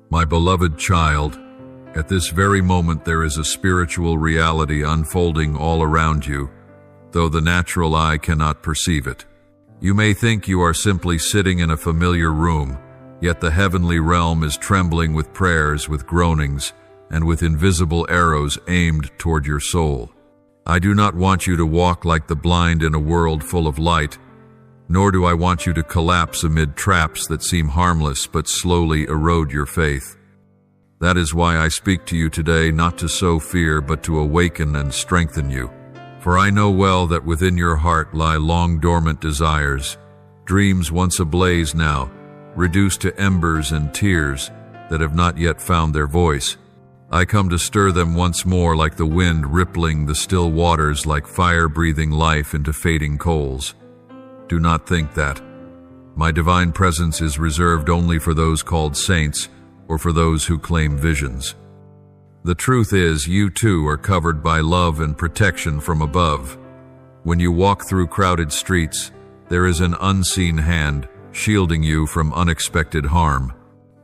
My beloved child, at this very moment there is a spiritual reality unfolding all around you, though the natural eye cannot perceive it. You may think you are simply sitting in a familiar room, yet the heavenly realm is trembling with prayers, with groanings, and with invisible arrows aimed toward your soul. I do not want you to walk like the blind in a world full of light, nor do I want you to collapse amid traps that seem harmless but slowly erode your faith. That is why I speak to you today, not to sow fear, but to awaken and strengthen you. For I know well that within your heart lie long dormant desires, dreams once ablaze now, reduced to embers and tears that have not yet found their voice. I come to stir them once more like the wind rippling the still waters, like fire breathing life into fading coals. Do not think that. My divine presence is reserved only for those called saints or for those who claim visions. The truth is, you too are covered by love and protection from above. When you walk through crowded streets, there is an unseen hand shielding you from unexpected harm.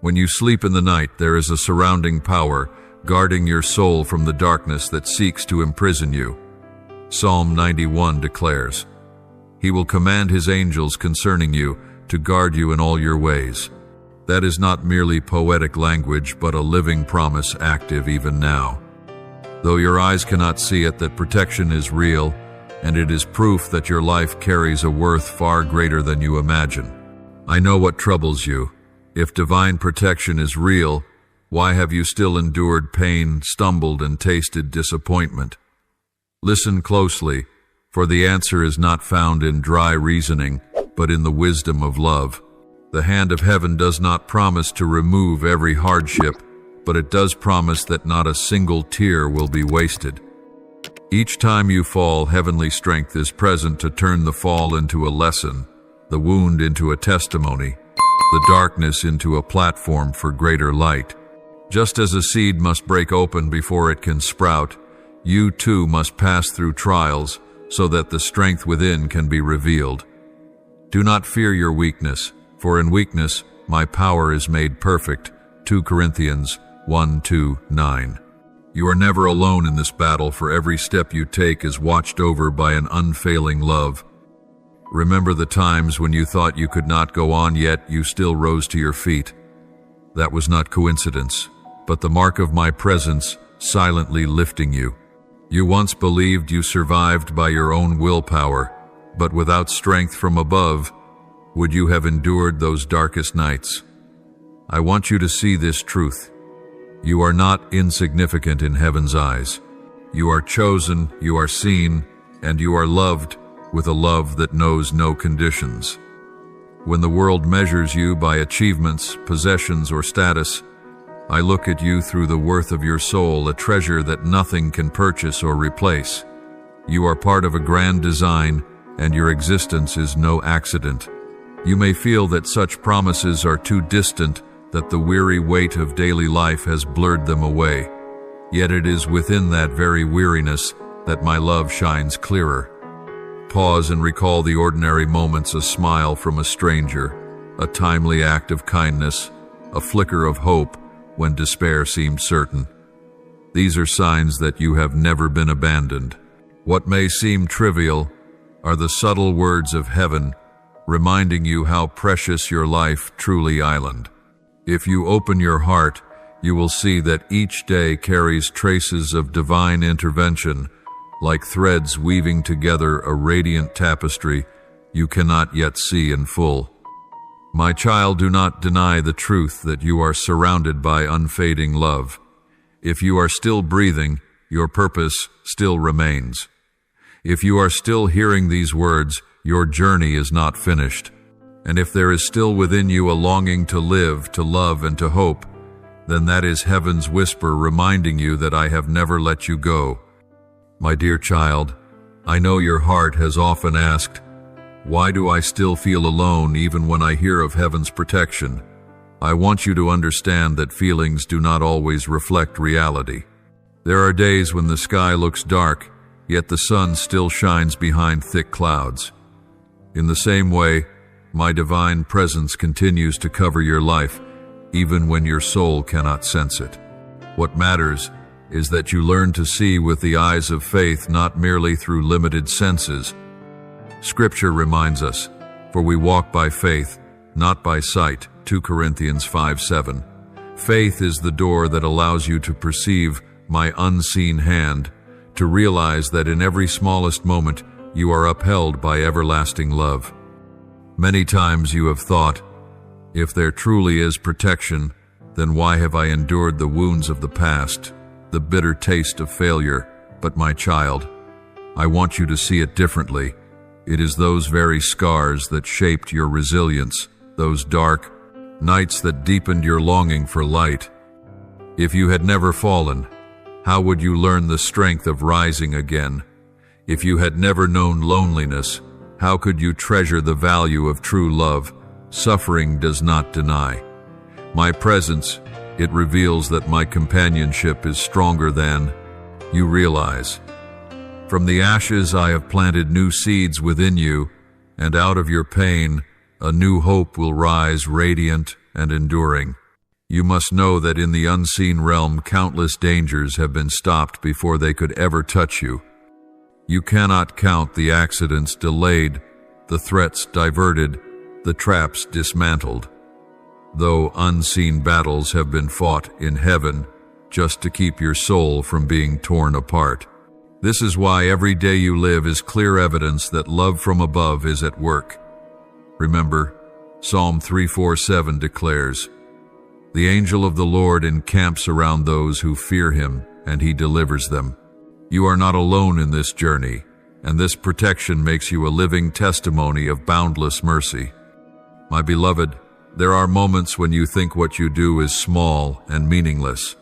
When you sleep in the night, there is a surrounding power guarding your soul from the darkness that seeks to imprison you. Psalm 91 declares, "He will command his angels concerning you to guard you in all your ways." That is not merely poetic language, but a living promise active even now. Though your eyes cannot see it, that protection is real, and it is proof that your life carries a worth far greater than you imagine. I know what troubles you. If divine protection is real, why have you still endured pain, stumbled, and tasted disappointment? Listen closely, for the answer is not found in dry reasoning, but in the wisdom of love. The hand of heaven does not promise to remove every hardship, but it does promise that not a single tear will be wasted. Each time you fall, heavenly strength is present to turn the fall into a lesson, the wound into a testimony, the darkness into a platform for greater light. Just as a seed must break open before it can sprout, you too must pass through trials so that the strength within can be revealed. Do not fear your weakness, for in weakness my power is made perfect. 2 Corinthians 1:2-9. You are never alone in this battle, for every step you take is watched over by an unfailing love. Remember the times when you thought you could not go on, yet you still rose to your feet. That was not coincidence, but the mark of my presence silently lifting you. You once believed you survived by your own willpower, but without strength from above, would you have endured those darkest nights? I want you to see this truth. You are not insignificant in heaven's eyes. You are chosen, you are seen, and you are loved with a love that knows no conditions. When the world measures you by achievements, possessions, or status, I look at you through the worth of your soul, a treasure that nothing can purchase or replace. You are part of a grand design, and your existence is no accident. You may feel that such promises are too distant, that the weary weight of daily life has blurred them away. Yet it is within that very weariness that my love shines clearer. Pause and recall the ordinary moments, a smile from a stranger, a timely act of kindness, a flicker of hope when despair seemed certain. These are signs that you have never been abandoned. What may seem trivial are the subtle words of heaven, reminding you how precious your life truly island. If you open your heart, you will see that each day carries traces of divine intervention, like threads weaving together a radiant tapestry you cannot yet see in full. My child, do not deny the truth that you are surrounded by unfading love. If you are still breathing, your purpose still remains. If you are still hearing these words, your journey is not finished. And if there is still within you a longing to live, to love, and to hope, then that is heaven's whisper reminding you that I have never let you go. My dear child, I know your heart has often asked, why do I still feel alone even when I hear of heaven's protection? I want you to understand that feelings do not always reflect reality. There are days when the sky looks dark, yet the sun still shines behind thick clouds. In the same way, my divine presence continues to cover your life, even when your soul cannot sense it. What matters is that you learn to see with the eyes of faith, not merely through limited senses. Scripture reminds us, "For we walk by faith, not by sight," 2 Corinthians 5:7. Faith is the door that allows you to perceive my unseen hand, to realize that in every smallest moment you are upheld by everlasting love. Many times you have thought, if there truly is protection, then why have I endured the wounds of the past, the bitter taste of failure? But my child, I want you to see it differently. It is those very scars that shaped your resilience, those dark nights that deepened your longing for light. If you had never fallen, how would you learn the strength of rising again? If you had never known loneliness, how could you treasure the value of true love? Suffering does not deny. My presence, it reveals that my companionship is stronger than you realize. From the ashes I have planted new seeds within you, and out of your pain, a new hope will rise, radiant and enduring. You must know that in the unseen realm, countless dangers have been stopped before they could ever touch you. You cannot count the accidents delayed, the threats diverted, the traps dismantled. Though unseen battles have been fought in heaven just to keep your soul from being torn apart. This is why every day you live is clear evidence that love from above is at work. Remember, Psalm 3:4-7 declares, "The angel of the Lord encamps around those who fear him, and he delivers them." You are not alone in this journey, and this protection makes you a living testimony of boundless mercy. My beloved, there are moments when you think what you do is small and meaningless.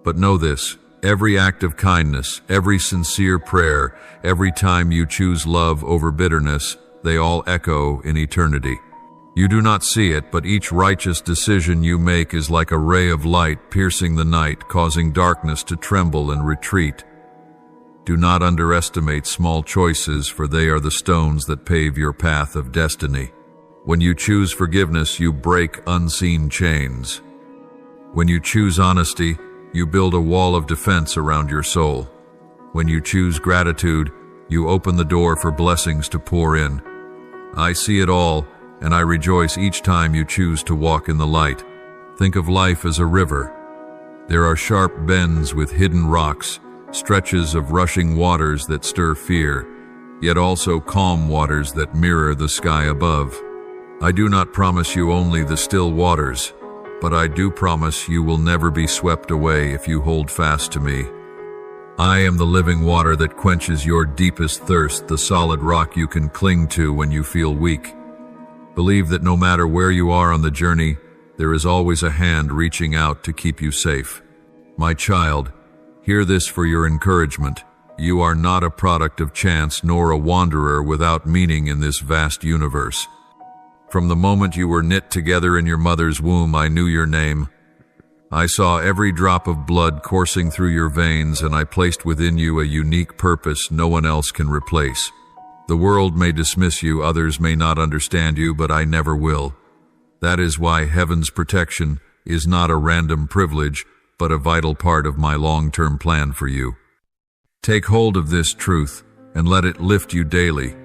But know this, every act of kindness, every sincere prayer, every time you choose love over bitterness, they all echo in eternity. You do not see it, but each righteous decision you make is like a ray of light piercing the night, causing darkness to tremble and retreat. Do not underestimate small choices, for they are the stones that pave your path of destiny. When you choose forgiveness, you break unseen chains. When you choose honesty, you build a wall of defense around your soul. When you choose gratitude, you open the door for blessings to pour in. I see it all, and I rejoice each time you choose to walk in the light. Think of life as a river. There are sharp bends with hidden rocks, stretches of rushing waters that stir fear, yet also calm waters that mirror the sky above. I do not promise you only the still waters, but I do promise you will never be swept away if you hold fast to me. I am the living water that quenches your deepest thirst, the solid rock you can cling to when you feel weak. Believe that no matter where you are on the journey, there is always a hand reaching out to keep you safe. My child, hear this for your encouragement. You are not a product of chance nor a wanderer without meaning in this vast universe. From the moment you were knit together in your mother's womb, I knew your name. I saw every drop of blood coursing through your veins, and I placed within you a unique purpose no one else can replace. The world may dismiss you, others may not understand you, but I never will. That is why heaven's protection is not a random privilege, but a vital part of my long-term plan for you. Take hold of this truth and let it lift you daily.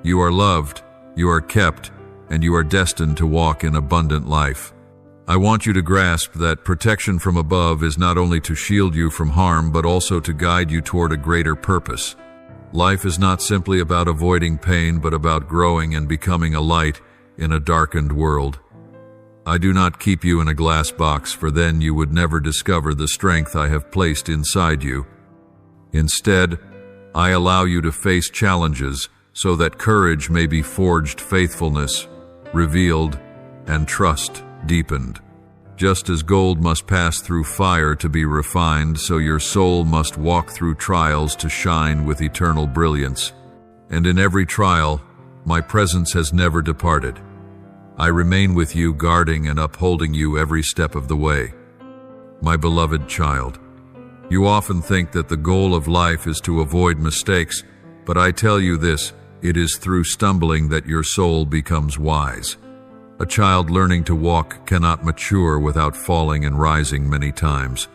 You are loved, you are kept, and you are destined to walk in abundant life. I want you to grasp that protection from above is not only to shield you from harm, but also to guide you toward a greater purpose. Life is not simply about avoiding pain, but about growing and becoming a light in a darkened world. I do not keep you in a glass box, for then you would never discover the strength I have placed inside you. Instead, I allow you to face challenges so that courage may be forged, faithfulness revealed, and trust deepened. Just as gold must pass through fire to be refined, so your soul must walk through trials to shine with eternal brilliance. And in every trial, my presence has never departed. I remain with you, guarding and upholding you every step of the way. My beloved child, you often think that the goal of life is to avoid mistakes, but I tell you this, it is through stumbling that your soul becomes wise. A child learning to walk cannot mature without falling and rising many times.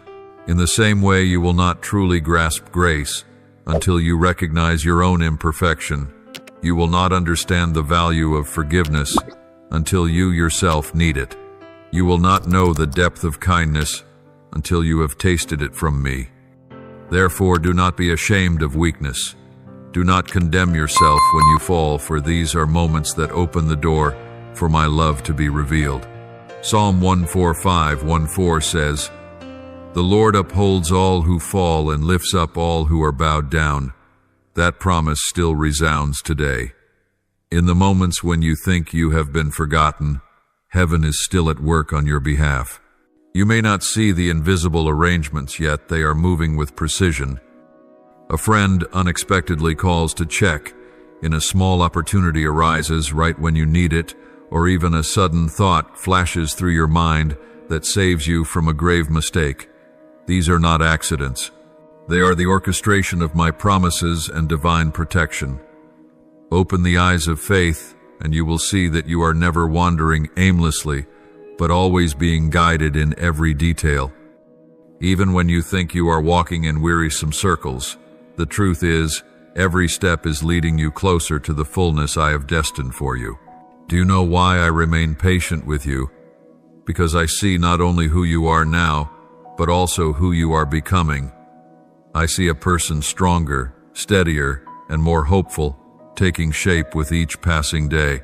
In the same way, you will not truly grasp grace until you recognize your own imperfection. You will not understand the value of forgiveness until you yourself need it. You will not know the depth of kindness until you have tasted it from me. Therefore, do not be ashamed of weakness. Do not condemn yourself when you fall, for these are moments that open the door for my love to be revealed. Psalm 145:14 says, "The Lord upholds all who fall and lifts up all who are bowed down." That promise still resounds today. In the moments when you think you have been forgotten, heaven is still at work on your behalf. You may not see the invisible arrangements, yet they are moving with precision. A friend unexpectedly calls to check, a small opportunity arises right when you need it, or even a sudden thought flashes through your mind that saves you from a grave mistake. These are not accidents. They are the orchestration of my promises and divine protection. Open the eyes of faith, and you will see that you are never wandering aimlessly, but always being guided in every detail. Even when you think you are walking in wearisome circles, the truth is, every step is leading you closer to the fullness I have destined for you. Do you know why I remain patient with you? Because I see not only who you are now, but also who you are becoming. I see a person stronger, steadier, and more hopeful, taking shape with each passing day.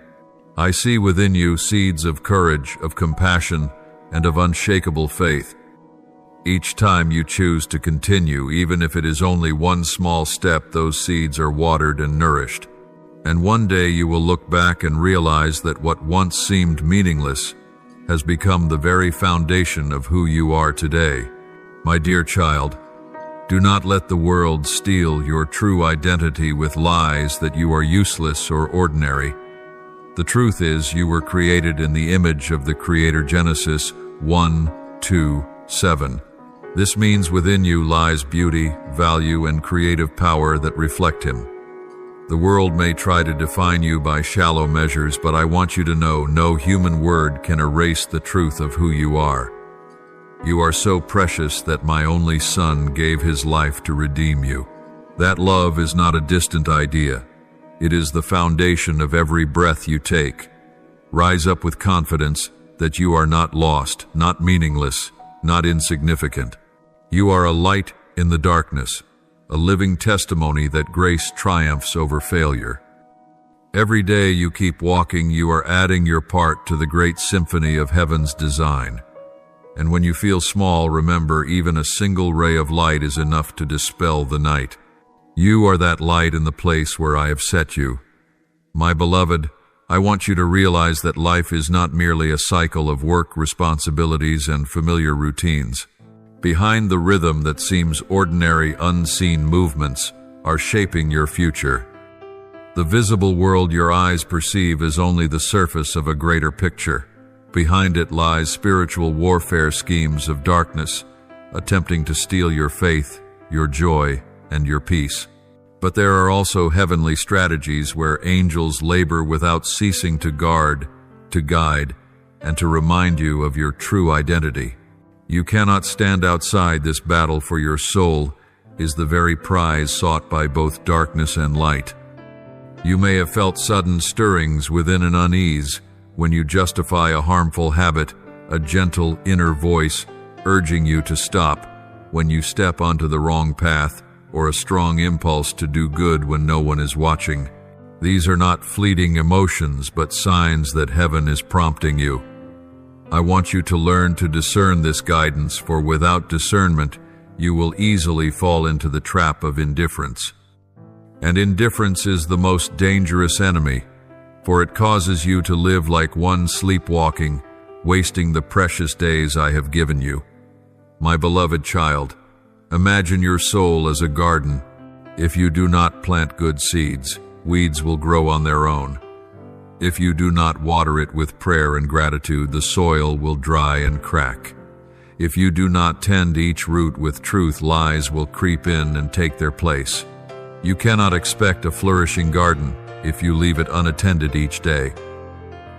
I see within you seeds of courage, of compassion, and of unshakable faith. Each time you choose to continue, even if it is only one small step, those seeds are watered and nourished. And one day you will look back and realize that what once seemed meaningless has become the very foundation of who you are today. My dear child, do not let the world steal your true identity with lies that you are useless or ordinary. The truth is, you were created in the image of the Creator. Genesis 1:2-7. This means within you lies beauty, value, and creative power that reflect Him. The world may try to define you by shallow measures, but I want you to know no human word can erase the truth of who you are. You are so precious that my only Son gave His life to redeem you. That love is not a distant idea. It is the foundation of every breath you take. Rise up with confidence that you are not lost, not meaningless, not insignificant. You are a light in the darkness, a living testimony that grace triumphs over failure. Every day you keep walking, you are adding your part to the great symphony of heaven's design. And when you feel small, remember, even a single ray of light is enough to dispel the night. You are that light in the place where I have set you. My beloved, I want you to realize that life is not merely a cycle of work, responsibilities, and familiar routines. Behind the rhythm that seems ordinary, unseen movements are shaping your future. The visible world your eyes perceive is only the surface of a greater picture. Behind it lies spiritual warfare schemes of darkness, attempting to steal your faith, your joy, and your peace. But there are also heavenly strategies where angels labor without ceasing to guard, to guide, and to remind you of your true identity. You cannot stand outside this battle, for your soul is the very prize sought by both darkness and light. You may have felt sudden stirrings within an unease when you justify a harmful habit, a gentle inner voice urging you to stop when you step onto the wrong path, or a strong impulse to do good when no one is watching. These are not fleeting emotions, but signs that heaven is prompting you. I want you to learn to discern this guidance, for without discernment, you will easily fall into the trap of indifference. And indifference is the most dangerous enemy, for it causes you to live like one sleepwalking, wasting the precious days I have given you. My beloved child, imagine your soul as a garden. If you do not plant good seeds, weeds will grow on their own. If you do not water it with prayer and gratitude, the soil will dry and crack. If you do not tend each root with truth, lies will creep in and take their place. You cannot expect a flourishing garden if you leave it unattended each day.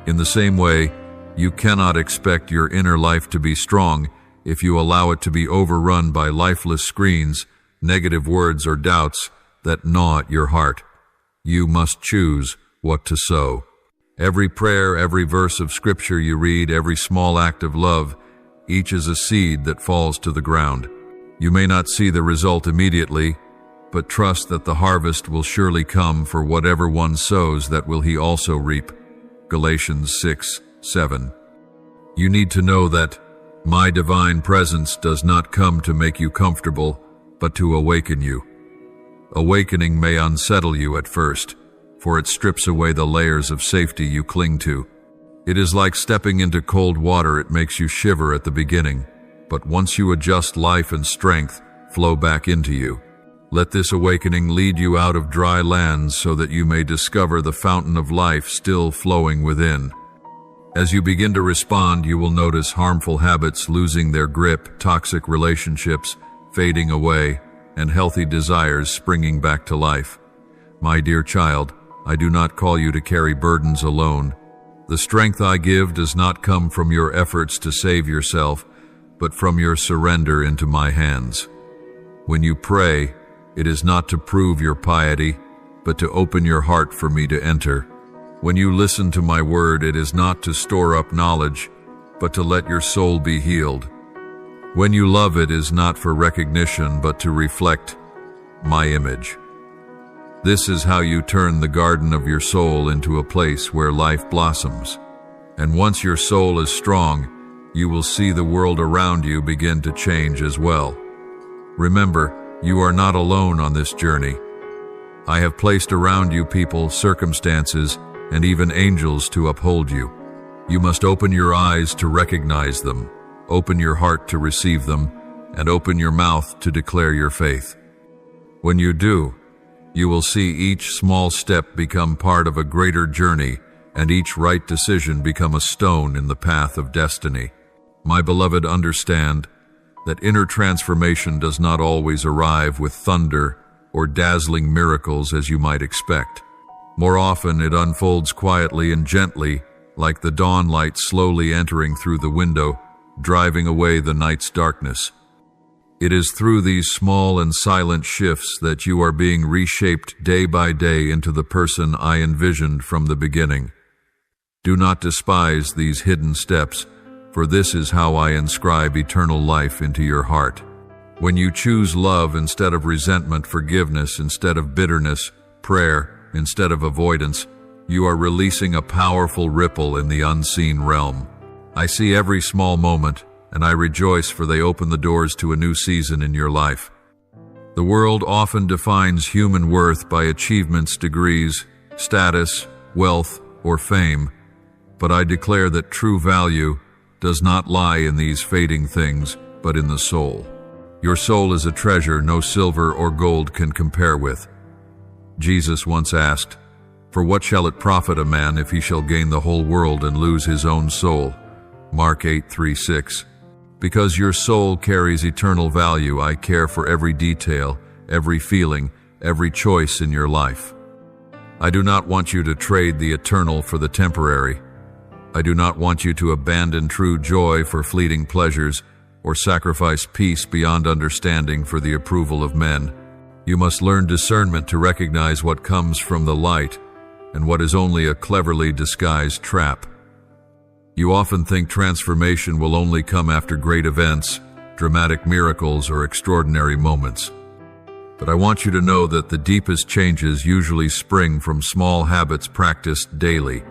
In the same way, You cannot expect your inner life to be strong if you allow it to be overrun by lifeless screens, negative words, or doubts that gnaw at your heart. You must choose what to sow. Every prayer, every verse of scripture you read, every small act of love, each is a seed that falls to the ground. You may not see the result immediately, but trust that the harvest will surely come, for whatever one sows, that will he also reap. Galatians 6:7. You need to know that my divine presence does not come to make you comfortable, but to awaken you. Awakening may unsettle you at first, for it strips away the layers of safety you cling to. It is like stepping into cold water. It makes you shiver at the beginning, but once you adjust, life and strength flow back into you. Let this awakening lead you out of dry lands so that you may discover the fountain of life still flowing within. As you begin to respond, you will notice harmful habits losing their grip, toxic relationships fading away, and healthy desires springing back to life. My dear child, I do not call you to carry burdens alone. The strength I give does not come from your efforts to save yourself, but from your surrender into my hands. When you pray, it is not to prove your piety, but to open your heart for me to enter. When you listen to my word, it is not to store up knowledge, but to let your soul be healed. When you love, it is not for recognition, but to reflect my image. This is how you turn the garden of your soul into a place where life blossoms. And once your soul is strong, you will see the world around you begin to change as well. Remember, you are not alone on this journey. I have placed around you people, circumstances, and even angels to uphold you. You must open your eyes to recognize them, open your heart to receive them, and open your mouth to declare your faith. When you do, you will see each small step become part of a greater journey, and each right decision become a stone in the path of destiny. My beloved, understand that inner transformation does not always arrive with thunder or dazzling miracles as you might expect. More often, it unfolds quietly and gently, like the dawn light slowly entering through the window, driving away the night's darkness. It is through these small and silent shifts that you are being reshaped day by day into the person I envisioned from the beginning. Do not despise these hidden steps, for this is how I inscribe eternal life into your heart. When you choose love instead of resentment, forgiveness instead of bitterness, prayer instead of avoidance, you are releasing a powerful ripple in the unseen realm. I see every small moment, and I rejoice, for they open the doors to a new season in your life. The world often defines human worth by achievements, degrees, status, wealth, or fame, but I declare that true value does not lie in these fading things, but in the soul. Your soul is a treasure no silver or gold can compare with. Jesus once asked, "For what shall it profit a man if he shall gain the whole world and lose his own soul?" Mark 8:3-6. Because your soul carries eternal value, I care for every detail, every feeling, every choice in your life. I do not want you to trade the eternal for the temporary. I do not want you to abandon true joy for fleeting pleasures, or sacrifice peace beyond understanding for the approval of men. You must learn discernment to recognize what comes from the light and what is only a cleverly disguised trap. You often think transformation will only come after great events, dramatic miracles, or extraordinary moments. But I want you to know that the deepest changes usually spring from small habits practiced daily.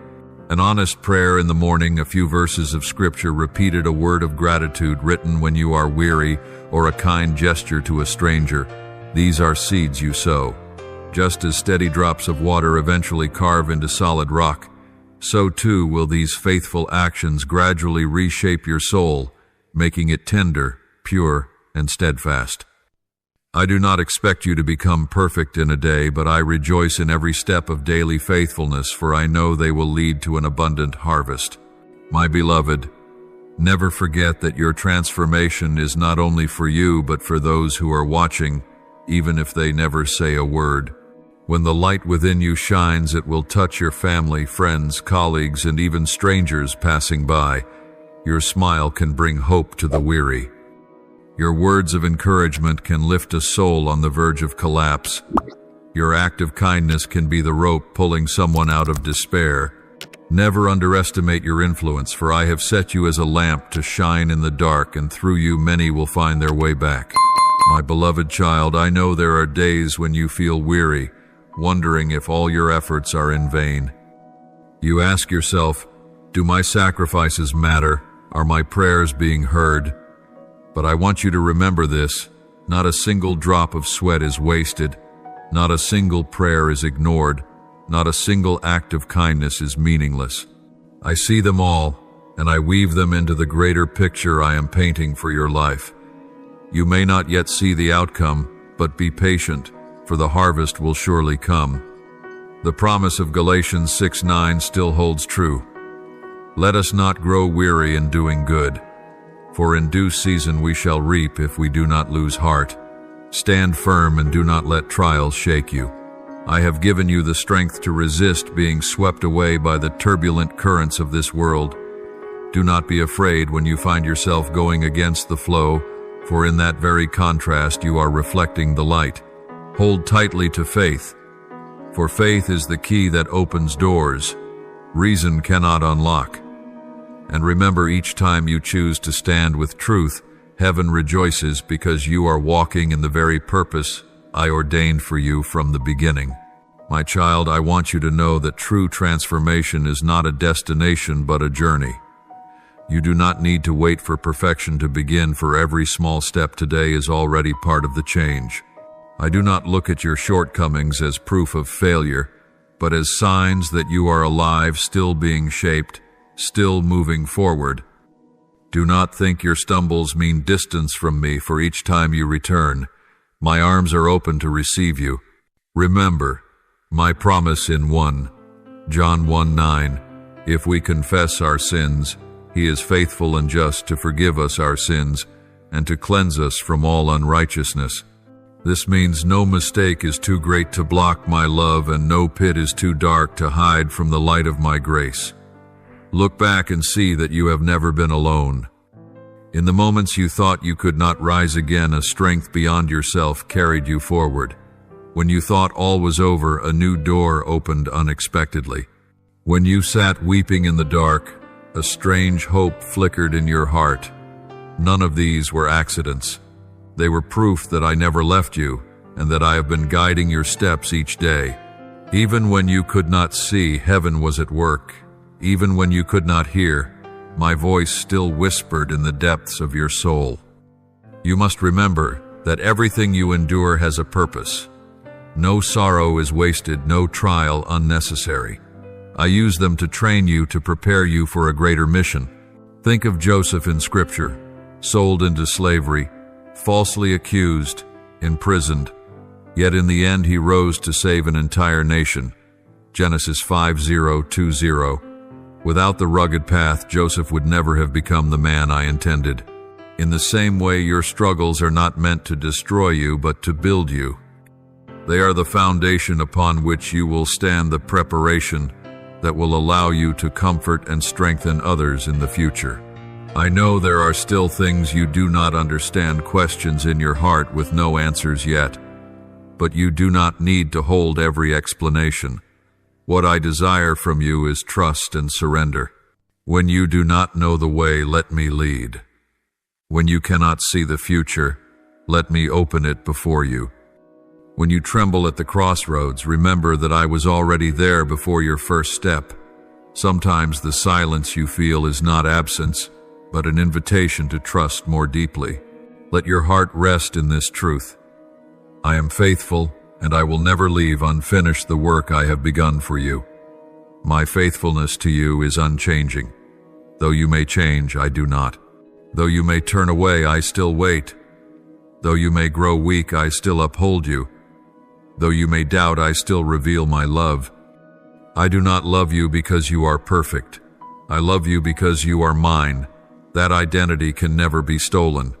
An honest prayer in the morning, a few verses of scripture repeated, a word of gratitude written when you are weary, or a kind gesture to a stranger. These are seeds you sow. Just as steady drops of water eventually carve into solid rock, so too will these faithful actions gradually reshape your soul, making it tender, pure, and steadfast. I do not expect you to become perfect in a day, but I rejoice in every step of daily faithfulness, for I know they will lead to an abundant harvest. My beloved, never forget that your transformation is not only for you, but for those who are watching, even if they never say a word. When the light within you shines, it will touch your family, friends, colleagues, and even strangers passing by. Your smile can bring hope to the weary. Your words of encouragement can lift a soul on the verge of collapse. Your act of kindness can be the rope pulling someone out of despair. Never underestimate your influence, for I have set you as a lamp to shine in the dark, and through you many will find their way back. My beloved child, I know there are days when you feel weary, wondering if all your efforts are in vain. You ask yourself, do my sacrifices matter? Are my prayers being heard? But I want you to remember this: not a single drop of sweat is wasted, not a single prayer is ignored, not a single act of kindness is meaningless. I see them all, and I weave them into the greater picture I am painting for your life. You may not yet see the outcome, but be patient, for the harvest will surely come. The promise of Galatians 6:9 still holds true. Let us not grow weary in doing good, for in due season we shall reap if we do not lose heart. Stand firm and do not let trials shake you. I have given you the strength to resist being swept away by the turbulent currents of this world. Do not be afraid when you find yourself going against the flow, for in that very contrast you are reflecting the light. Hold tightly to faith, for faith is the key that opens doors reason cannot unlock. And remember, each time you choose to stand with truth, heaven rejoices because you are walking in the very purpose I ordained for you from the beginning. My child, I want you to know that true transformation is not a destination but a journey. You do not need to wait for perfection to begin, for every small step today is already part of the change. I do not look at your shortcomings as proof of failure, but as signs that you are alive, still being shaped, still moving forward. Do not think your stumbles mean distance from me, for each time you return, my arms are open to receive you. Remember my promise in John 1:9, if we confess our sins, he is faithful and just to forgive us our sins and to cleanse us from all unrighteousness. This means no mistake is too great to block my love, and no pit is too dark to hide from the light of my grace. Look back and see that you have never been alone. In the moments you thought you could not rise again, a strength beyond yourself carried you forward. When you thought all was over, a new door opened unexpectedly. When you sat weeping in the dark, a strange hope flickered in your heart. None of these were accidents. They were proof that I never left you, and that I have been guiding your steps each day. Even when you could not see, heaven was at work. Even when you could not hear, my voice still whispered in the depths of your soul. You must remember that everything you endure has a purpose. No sorrow is wasted, no trial unnecessary. I use them to train you, to prepare you for a greater mission. Think of Joseph in Scripture, sold into slavery, falsely accused, imprisoned. Yet in the end he rose to save an entire nation. Genesis 5:0-20. Without the rugged path, Joseph would never have become the man I intended. In the same way, your struggles are not meant to destroy you, but to build you. They are the foundation upon which you will stand, the preparation that will allow you to comfort and strengthen others in the future. I know there are still things you do not understand, questions in your heart with no answers yet, but you do not need to hold every explanation. What I desire from you is trust and surrender. When you do not know the way, let me lead. When you cannot see the future, let me open it before you. When you tremble at the crossroads, remember that I was already there before your first step. Sometimes the silence you feel is not absence, but an invitation to trust more deeply. Let your heart rest in this truth. I am faithful, and I will never leave unfinished the work I have begun for you. My faithfulness to you is unchanging. Though you may change, I do not. Though you may turn away, I still wait. Though you may grow weak, I still uphold you. Though you may doubt, I still reveal my love. I do not love you because you are perfect. I love you because you are mine. That identity can never be stolen.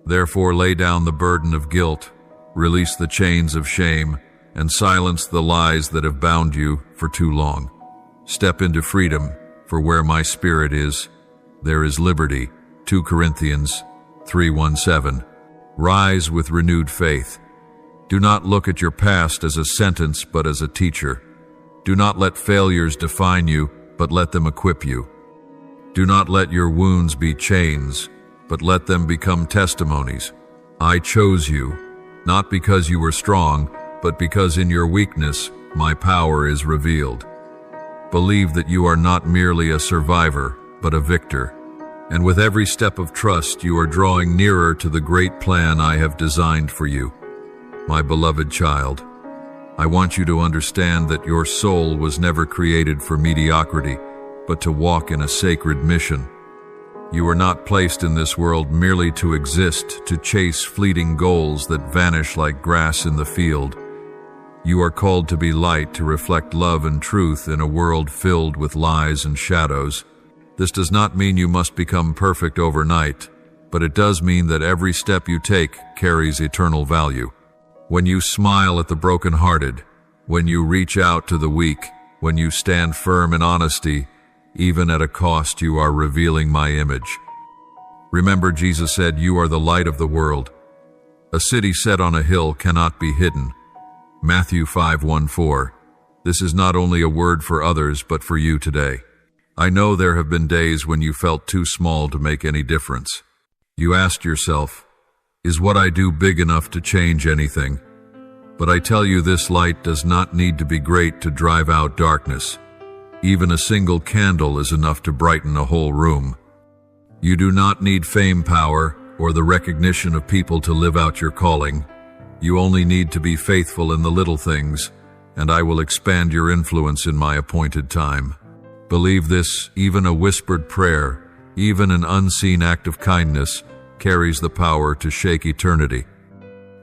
Therefore, lay down the burden of guilt, release the chains of shame, and silence the lies that have bound you for too long. Step into freedom, for where my spirit is, there is liberty. 2 Corinthians 3:17. Rise with renewed faith. Do not look at your past as a sentence, but as a teacher. Do not let failures define you, but let them equip you. Do not let your wounds be chains, but let them become testimonies. I chose you, not because you were strong, but because in your weakness my power is revealed. Believe that you are not merely a survivor, but a victor. And with every step of trust, you are drawing nearer to the great plan I have designed for you. My beloved child, I want you to understand that your soul was never created for mediocrity, but to walk in a sacred mission. You were not placed in this world merely to exist, to chase fleeting goals that vanish like grass in the field. You are called to be light, to reflect love and truth in a world filled with lies and shadows. This does not mean you must become perfect overnight, but it does mean that every step you take carries eternal value. When you smile at the brokenhearted, when you reach out to the weak, when you stand firm in honesty, even at a cost, you are revealing my image. Remember, Jesus said, "You are the light of the world. A city set on a hill cannot be hidden." Matthew 5:14. This is not only a word for others, but for you today. I know there have been days when you felt too small to make any difference. You asked yourself, is what I do big enough to change anything? But I tell you, this light does not need to be great to drive out darkness. Even a single candle is enough to brighten a whole room. You do not need fame, power, or the recognition of people to live out your calling. You only need to be faithful in the little things, and I will expand your influence in my appointed time. Believe this, even a whispered prayer, even an unseen act of kindness, carries the power to shake eternity.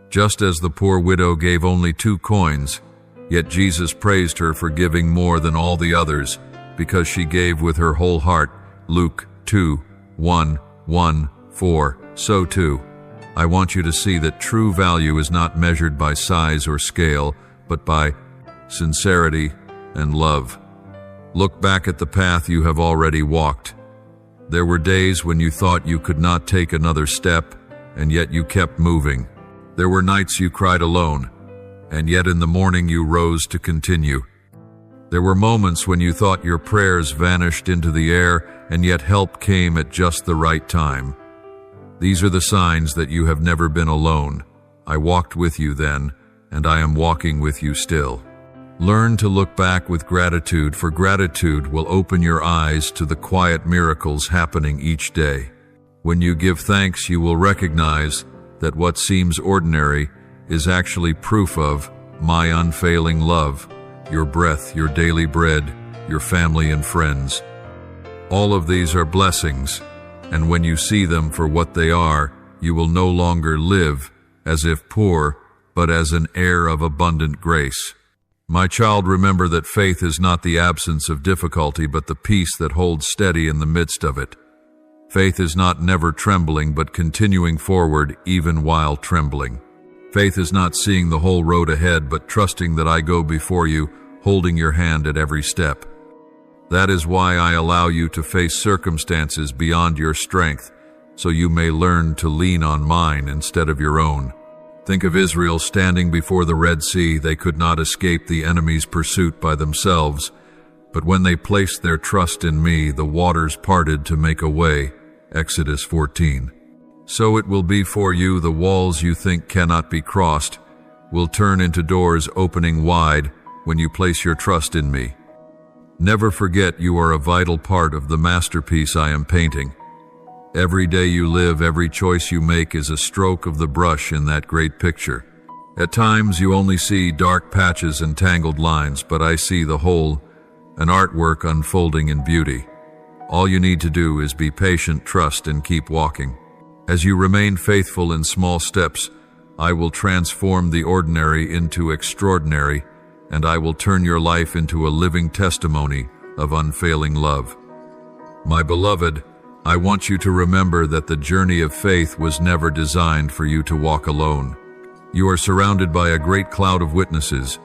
Just as the poor widow gave only 2 coins, yet Jesus praised her for giving more than all the others, because she gave with her whole heart. Luke 2:1-4. So too, I want you to see that true value is not measured by size or scale, but by sincerity and love. Look back at the path you have already walked. There were days when you thought you could not take another step, and yet you kept moving. There were nights you cried alone, and yet in the morning you rose to continue. There were moments when you thought your prayers vanished into the air, and yet help came at just the right time. These are the signs that you have never been alone. I walked with you then, and I am walking with you still. Learn to look back with gratitude, for gratitude will open your eyes to the quiet miracles happening each day. When you give thanks, you will recognize that what seems ordinary is actually proof of my unfailing love, your breath, your daily bread, your family and friends. All of these are blessings, and when you see them for what they are, you will no longer live as if poor, but as an heir of abundant grace. My child, remember that faith is not the absence of difficulty, but the peace that holds steady in the midst of it. Faith is not never trembling, but continuing forward even while trembling. Faith is not seeing the whole road ahead, but trusting that I go before you, holding your hand at every step. That is why I allow you to face circumstances beyond your strength, so you may learn to lean on mine instead of your own. Think of Israel standing before the Red Sea. They could not escape the enemy's pursuit by themselves, but when they placed their trust in me, the waters parted to make a way. Exodus 14. So it will be for you. The walls you think cannot be crossed will turn into doors opening wide when you place your trust in me. Never forget you are a vital part of the masterpiece I am painting. Every day you live, every choice you make is a stroke of the brush in that great picture. At times you only see dark patches and tangled lines, but I see the whole, an artwork unfolding in beauty. All you need to do is be patient, trust, and keep walking. As you remain faithful in small steps, I will transform the ordinary into extraordinary, and I will turn your life into a living testimony of unfailing love. My beloved, I want you to remember that the journey of faith was never designed for you to walk alone. You are surrounded by a great cloud of witnesses.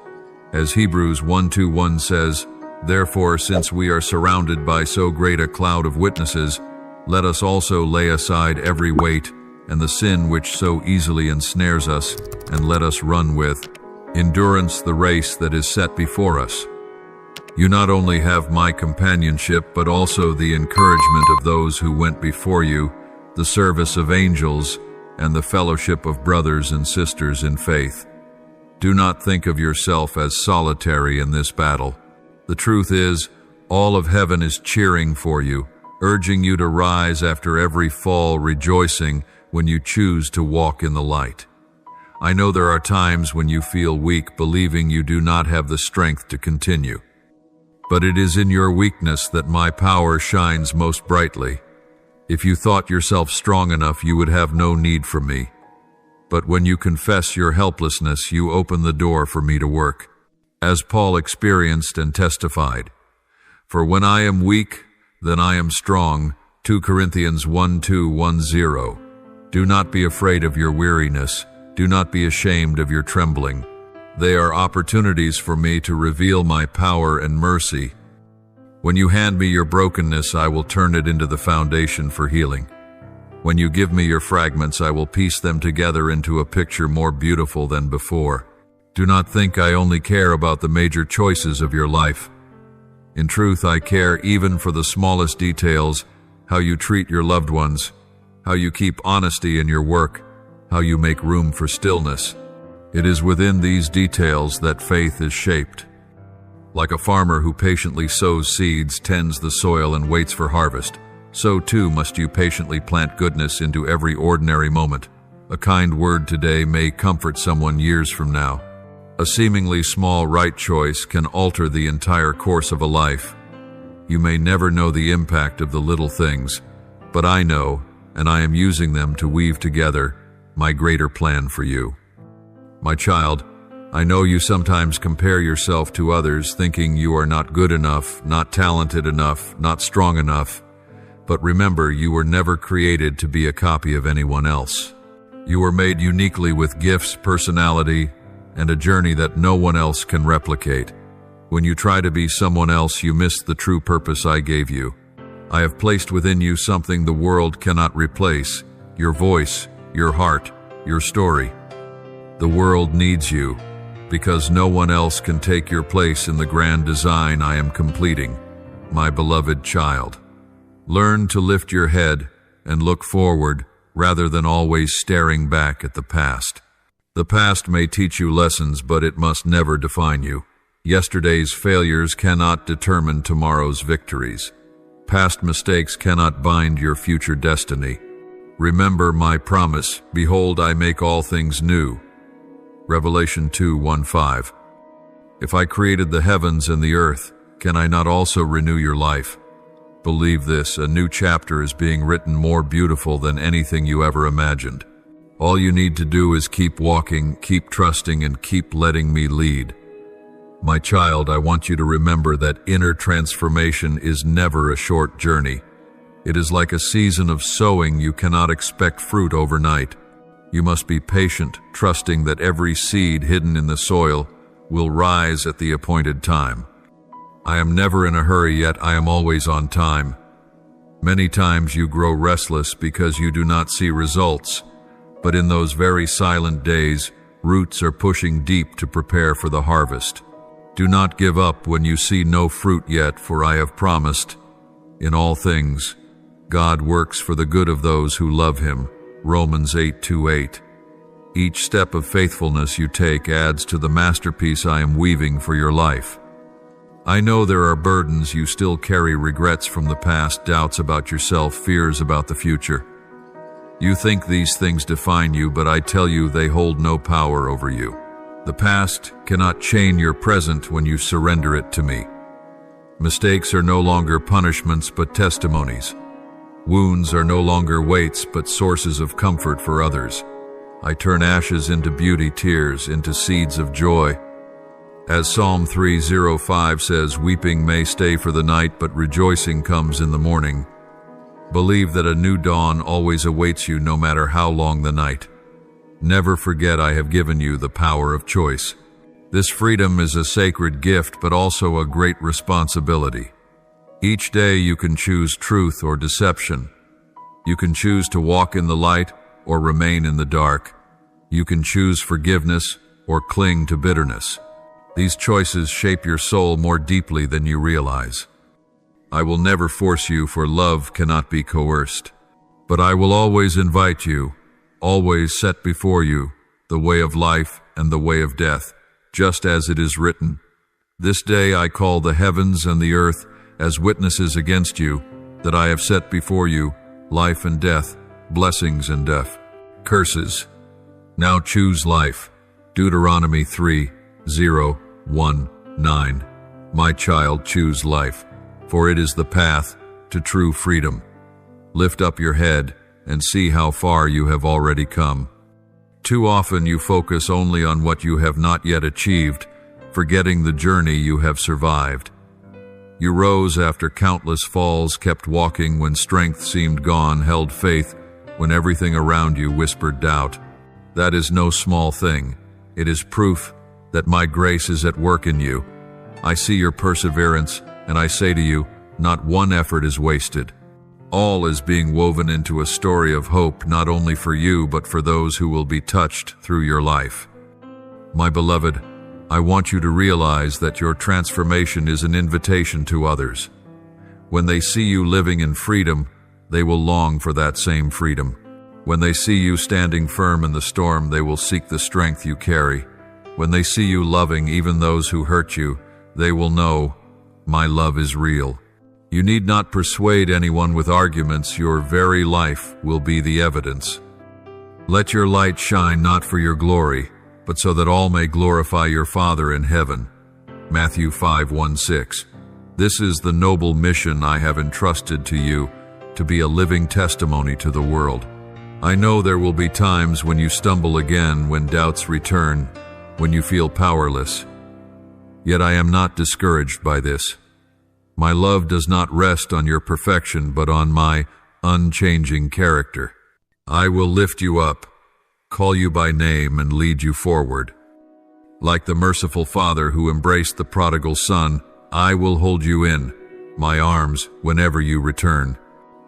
As Hebrews 1:21 says, "Therefore, since we are surrounded by so great a cloud of witnesses, let us also lay aside every weight and the sin which so easily ensnares us, and let us run with endurance the race that is set before us." You not only have my companionship, but also the encouragement of those who went before you, the service of angels, and the fellowship of brothers and sisters in faith. Do not think of yourself as solitary in this battle. The truth is, all of heaven is cheering for you, urging you to rise after every fall, rejoicing when you choose to walk in the light. I know there are times when you feel weak, believing you do not have the strength to continue. But it is in your weakness that my power shines most brightly. If you thought yourself strong enough, you would have no need for me. But when you confess your helplessness, you open the door for me to work, as Paul experienced and testified. For when I am weak, then I am strong. 2 Corinthians 1:2-10. Do not be afraid of your weariness. Do not be ashamed of your trembling. They are opportunities for me to reveal my power and mercy. When you hand me your brokenness, I will turn it into the foundation for healing. When you give me your fragments, I will piece them together into a picture more beautiful than before. Do not think I only care about the major choices of your life. In truth, I care even for the smallest details, how you treat your loved ones, how you keep honesty in your work, how you make room for stillness. It is within these details that faith is shaped. Like a farmer who patiently sows seeds, tends the soil, and waits for harvest, so too must you patiently plant goodness into every ordinary moment. A kind word today may comfort someone years from now. A seemingly small right choice can alter the entire course of a life. You may never know the impact of the little things, but I know, and I am using them to weave together my greater plan for you. My child, I know you sometimes compare yourself to others, thinking you are not good enough, not talented enough, not strong enough. But remember, you were never created to be a copy of anyone else. You were made uniquely with gifts, personality, and a journey that no one else can replicate. When you try to be someone else, you miss the true purpose I gave you. I have placed within you something the world cannot replace: your voice, your heart, your story. The world needs you, because no one else can take your place in the grand design I am completing, my beloved child. Learn to lift your head and look forward rather than always staring back at the past. The past may teach you lessons, but it must never define you. Yesterday's failures cannot determine tomorrow's victories. Past mistakes cannot bind your future destiny. Remember my promise: behold, I make all things new. Revelation 2:1-5. If I created the heavens and the earth, can I not also renew your life? Believe this: a new chapter is being written, more beautiful than anything you ever imagined. All you need to do is keep walking, keep trusting, and keep letting me lead. My child, I want you to remember that inner transformation is never a short journey. It is like a season of sowing. You cannot expect fruit overnight. You must be patient, trusting that every seed hidden in the soil will rise at the appointed time. I am never in a hurry, yet I am always on time. Many times you grow restless because you do not see results, but in those very silent days, roots are pushing deep to prepare for the harvest. Do not give up when you see no fruit yet, for I have promised. In all things, God works for the good of those who love Him. Romans 8:2-8. Each step of faithfulness you take adds to the masterpiece I am weaving for your life. I know there are burdens you still carry, regrets from the past, doubts about yourself, fears about the future. You think these things define you, but I tell you they hold no power over you. The past cannot chain your present when you surrender it to me. Mistakes are no longer punishments, but testimonies. Wounds are no longer weights, but sources of comfort for others. I turn ashes into beauty, tears into seeds of joy. As Psalm 3:05 says, weeping may stay for the night, but rejoicing comes in the morning. Believe that a new dawn always awaits you, no matter how long the night. Never forget I have given you the power of choice. This freedom is a sacred gift, but also a great responsibility. Each day you can choose truth or deception. You can choose to walk in the light or remain in the dark. You can choose forgiveness or cling to bitterness. These choices shape your soul more deeply than you realize. I will never force you, for love cannot be coerced. But I will always invite you, always set before you, the way of life and the way of death, just as it is written. This day I call the heavens and the earth as witnesses against you, that I have set before you life and death, blessings and death, curses. Now choose life. Deuteronomy 3:0-1-9. My child, choose life, for it is the path to true freedom. Lift up your head and see how far you have already come. Too often you focus only on what you have not yet achieved, forgetting the journey you have survived. You rose after countless falls, kept walking when strength seemed gone, held faith when everything around you whispered doubt. That is no small thing. It is proof that my grace is at work in you. I see your perseverance, and I say to you, not one effort is wasted. All is being woven into a story of hope, not only for you, but for those who will be touched through your life. My beloved, I want you to realize that your transformation is an invitation to others. When they see you living in freedom, they will long for that same freedom. When they see you standing firm in the storm, they will seek the strength you carry. When they see you loving even those who hurt you, they will know, my love is real. You need not persuade anyone with arguments. Your very life will be the evidence. Let your light shine not for your glory, but so that all may glorify your Father in heaven. Matthew 5:1-6. This is the noble mission I have entrusted to you, to be a living testimony to the world. I know there will be times when you stumble again, when doubts return, when you feel powerless. Yet I am not discouraged by this. My love does not rest on your perfection, but on my unchanging character. I will lift you up, call you by name, and lead you forward. Like the merciful Father who embraced the prodigal son, I will hold you in my arms whenever you return.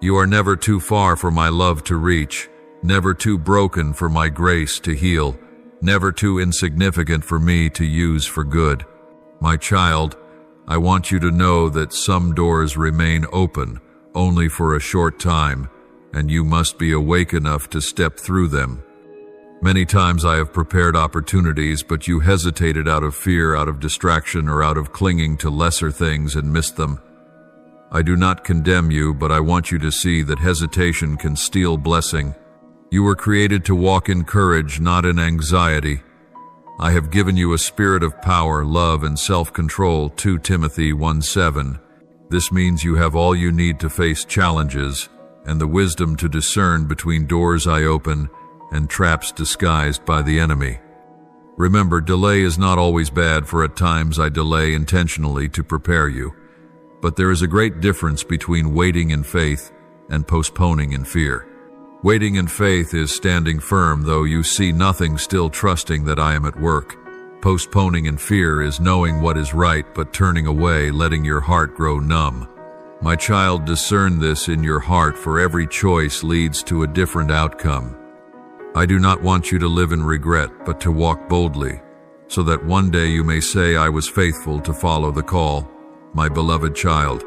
You are never too far for my love to reach, never too broken for my grace to heal, never too insignificant for me to use for good. My child, I want you to know that some doors remain open only for a short time, and you must be awake enough to step through them. Many times I have prepared opportunities, but you hesitated out of fear, out of distraction, or out of clinging to lesser things and missed them. I do not condemn you, but I want you to see that hesitation can steal blessing. You were created to walk in courage, not in anxiety. I have given you a spirit of power, love, and self-control, 2 Timothy 1:7. This means you have all you need to face challenges and the wisdom to discern between doors I open and traps disguised by the enemy. Remember, delay is not always bad, for at times I delay intentionally to prepare you. But there is a great difference between waiting in faith and postponing in fear. Waiting in faith is standing firm though you see nothing, still trusting that I am at work. Postponing in fear is knowing what is right but turning away, letting your heart grow numb. My child, discern this in your heart, for every choice leads to a different outcome. I do not want you to live in regret, but to walk boldly, so that one day you may say, I was faithful to follow the call. My beloved child,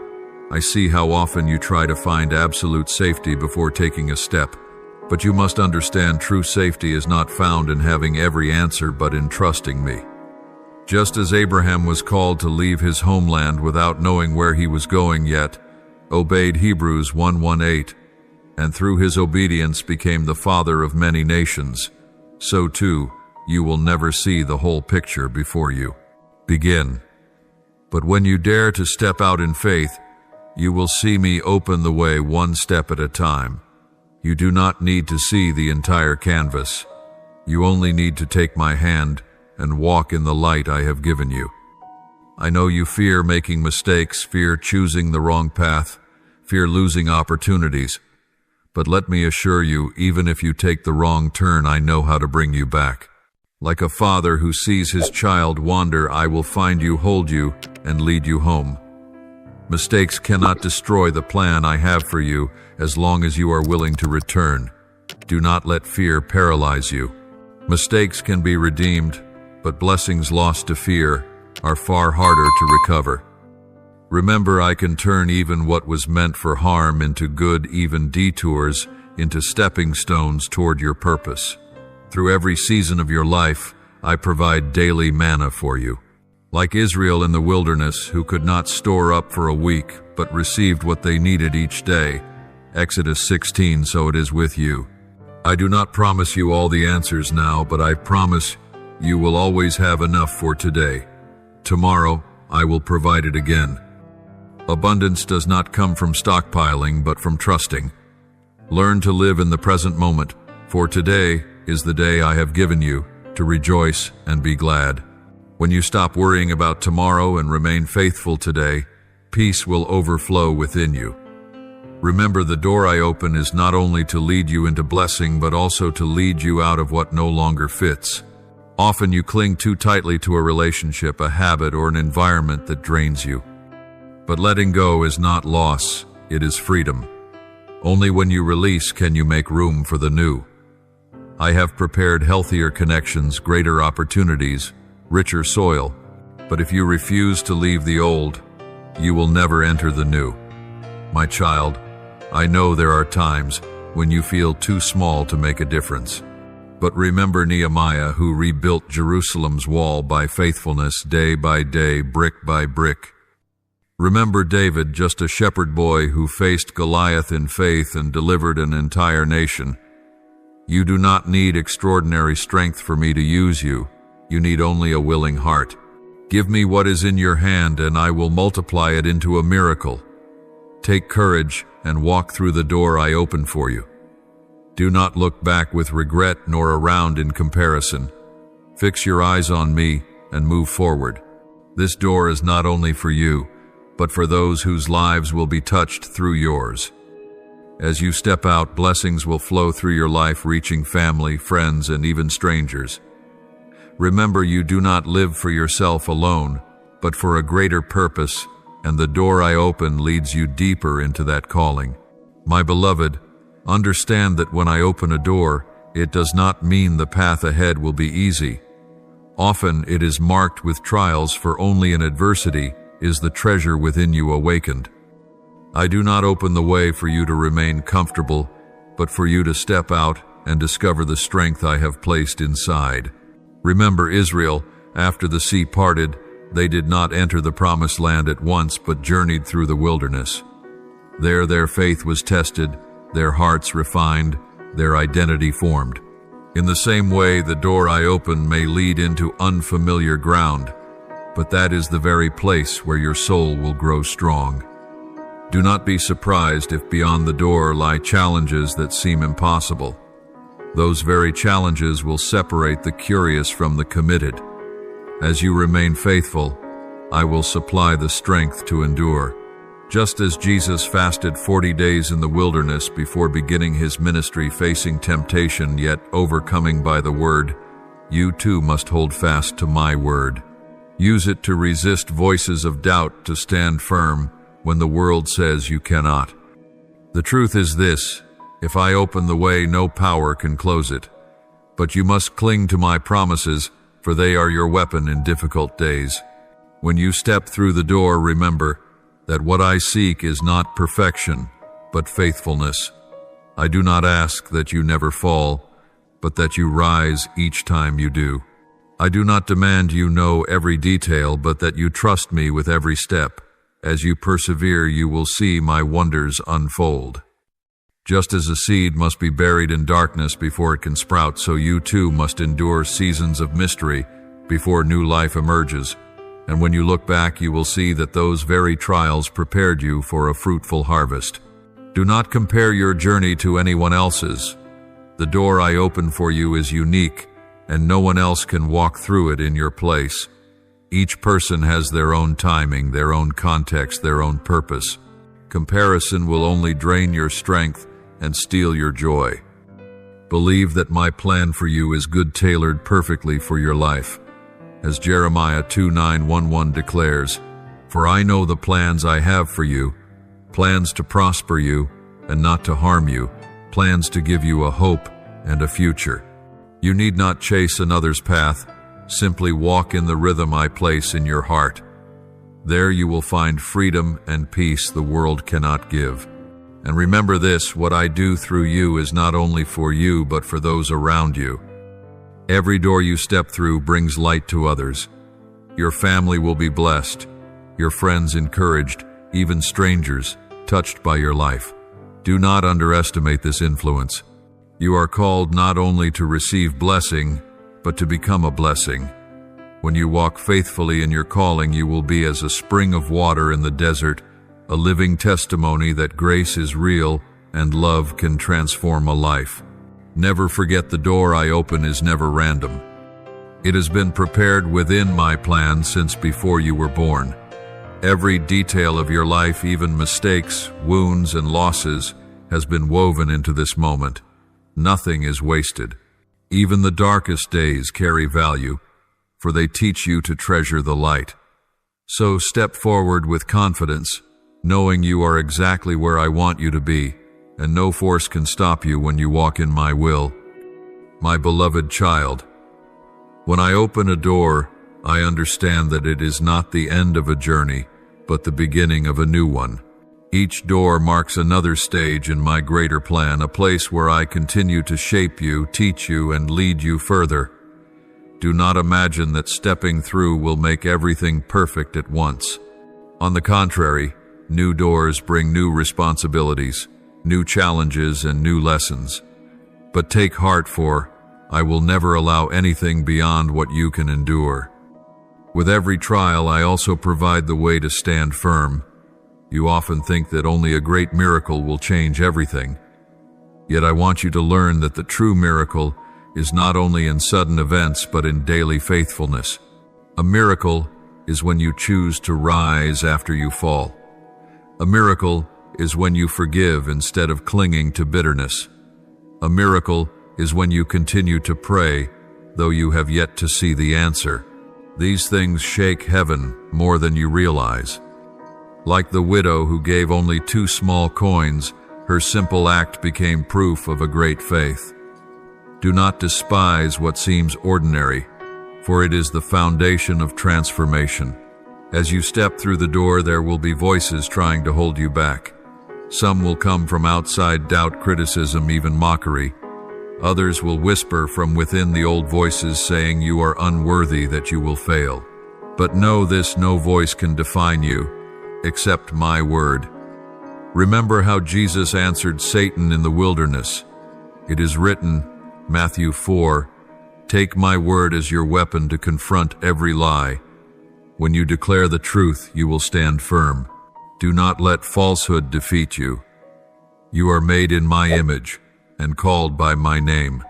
I see how often you try to find absolute safety before taking a step. But you must understand, true safety is not found in having every answer, but in trusting me. Just as Abraham was called to leave his homeland without knowing where he was going, yet obeyed Hebrews 1:18, and through his obedience became the father of many nations, so too you will never see the whole picture before you. Begin. But when you dare to step out in faith, you will see me open the way one step at a time. You do not need to see the entire canvas. You only need to take my hand and walk in the light I have given you. I know you fear making mistakes, fear choosing the wrong path, fear losing opportunities. But let me assure you, even if you take the wrong turn, I know how to bring you back. Like a father who sees his child wander, I will find you, hold you, and lead you home. Mistakes cannot destroy the plan I have for you as long as you are willing to return. Do not let fear paralyze you. Mistakes can be redeemed, but blessings lost to fear are far harder to recover. Remember, I can turn even what was meant for harm into good, even detours into stepping stones toward your purpose. Through every season of your life, I provide daily manna for you. Like Israel in the wilderness, who could not store up for a week, but received what they needed each day. Exodus 16, so it is with you. I do not promise you all the answers now, but I promise you will always have enough for today. Tomorrow, I will provide it again. Abundance does not come from stockpiling, but from trusting. Learn to live in the present moment, for today is the day I have given you to rejoice and be glad. When you stop worrying about tomorrow and remain faithful today, peace will overflow within you. Remember, the door I open is not only to lead you into blessing, but also to lead you out of what no longer fits. Often you cling too tightly to a relationship, a habit, or an environment that drains you. But letting go is not loss, it is freedom. Only when you release can you make room for the new. I have prepared healthier connections, greater opportunities, richer soil. But if you refuse to leave the old, you will never enter the new. My child, I know there are times when you feel too small to make a difference. But remember Nehemiah, who rebuilt Jerusalem's wall by faithfulness, day by day, brick by brick. Remember David, just a shepherd boy who faced Goliath in faith and delivered an entire nation. You do not need extraordinary strength for me to use you. You need only a willing heart. Give me what is in your hand, and I will multiply it into a miracle. Take courage and walk through the door I open for you. Do not look back with regret nor around in comparison. Fix your eyes on me and move forward. This door is not only for you, but for those whose lives will be touched through yours. As you step out, blessings will flow through your life, reaching family, friends, and even strangers. Remember, you do not live for yourself alone, but for a greater purpose, and the door I open leads you deeper into that calling. My beloved, understand that when I open a door, it does not mean the path ahead will be easy. Often it is marked with trials, for only in adversity is the treasure within you awakened. I do not open the way for you to remain comfortable, but for you to step out and discover the strength I have placed inside. Remember Israel, after the sea parted, they did not enter the promised land at once, but journeyed through the wilderness. There their faith was tested, their hearts refined, their identity formed. In the same way, the door I open may lead into unfamiliar ground, but that is the very place where your soul will grow strong. Do not be surprised if beyond the door lie challenges that seem impossible. Those very challenges will separate the curious from the committed. As you remain faithful, I will supply the strength to endure. Just as Jesus fasted 40 days in the wilderness before beginning his ministry, facing temptation yet overcoming by the word, you too must hold fast to my word. Use it to resist voices of doubt, to stand firm when the world says you cannot. The truth is this: if I open the way, no power can close it. But you must cling to my promises, for they are your weapon in difficult days. When you step through the door, remember that what I seek is not perfection, but faithfulness. I do not ask that you never fall, but that you rise each time you do. I do not demand you know every detail, but that you trust me with every step. As you persevere, you will see my wonders unfold. Just as a seed must be buried in darkness before it can sprout, so you too must endure seasons of mystery before new life emerges. And when you look back, you will see that those very trials prepared you for a fruitful harvest. Do not compare your journey to anyone else's. The door I open for you is unique, and no one else can walk through it in your place. Each person has their own timing, their own context, their own purpose. Comparison will only drain your strength and steal your joy. Believe that my plan for you is good, tailored perfectly for your life. As Jeremiah 2:9-11 declares, "For I know the plans I have for you, plans to prosper you and not to harm you, plans to give you a hope and a future." You need not chase another's path, simply walk in the rhythm I place in your heart. There you will find freedom and peace the world cannot give. And remember this, what I do through you is not only for you, but for those around you. Every door you step through brings light to others. Your family will be blessed, your friends encouraged, even strangers touched by your life. Do not underestimate this influence. You are called not only to receive blessing, but to become a blessing. When you walk faithfully in your calling, you will be as a spring of water in the desert, a living testimony that grace is real and love can transform a life. Never forget, the door I open is never random. It has been prepared within my plan since before you were born. Every detail of your life, even mistakes, wounds, and losses, has been woven into this moment. Nothing is wasted. Even the darkest days carry value, for they teach you to treasure the light. So step forward with confidence, knowing you are exactly where I want you to be, and no force can stop you when you walk in my will. My beloved child, when I open a door, I understand that it is not the end of a journey, but the beginning of a new one. Each door marks another stage in my greater plan, a place where I continue to shape you, teach you, and lead you further. Do not imagine that stepping through will make everything perfect at once. On the contrary, new doors bring new responsibilities, new challenges, and new lessons. But take heart, for I will never allow anything beyond what you can endure. With every trial, I also provide the way to stand firm. You often think that only a great miracle will change everything. Yet I want you to learn that the true miracle is not only in sudden events, but in daily faithfulness. A miracle is when you choose to rise after you fall. A miracle is when you forgive instead of clinging to bitterness. A miracle is when you continue to pray, though you have yet to see the answer. These things shake heaven more than you realize. Like the widow who gave only 2 small coins, her simple act became proof of a great faith. Do not despise what seems ordinary, for it is the foundation of transformation. As you step through the door, there will be voices trying to hold you back. Some will come from outside, doubt, criticism, even mockery. Others will whisper from within, the old voices saying you are unworthy, that you will fail. But know this, no voice can define you, except my word. Remember how Jesus answered Satan in the wilderness. It is written, Matthew 4, "Take my word as your weapon to confront every lie. When you declare the truth, you will stand firm. Do not let falsehood defeat you. You are made in my image and called by my name.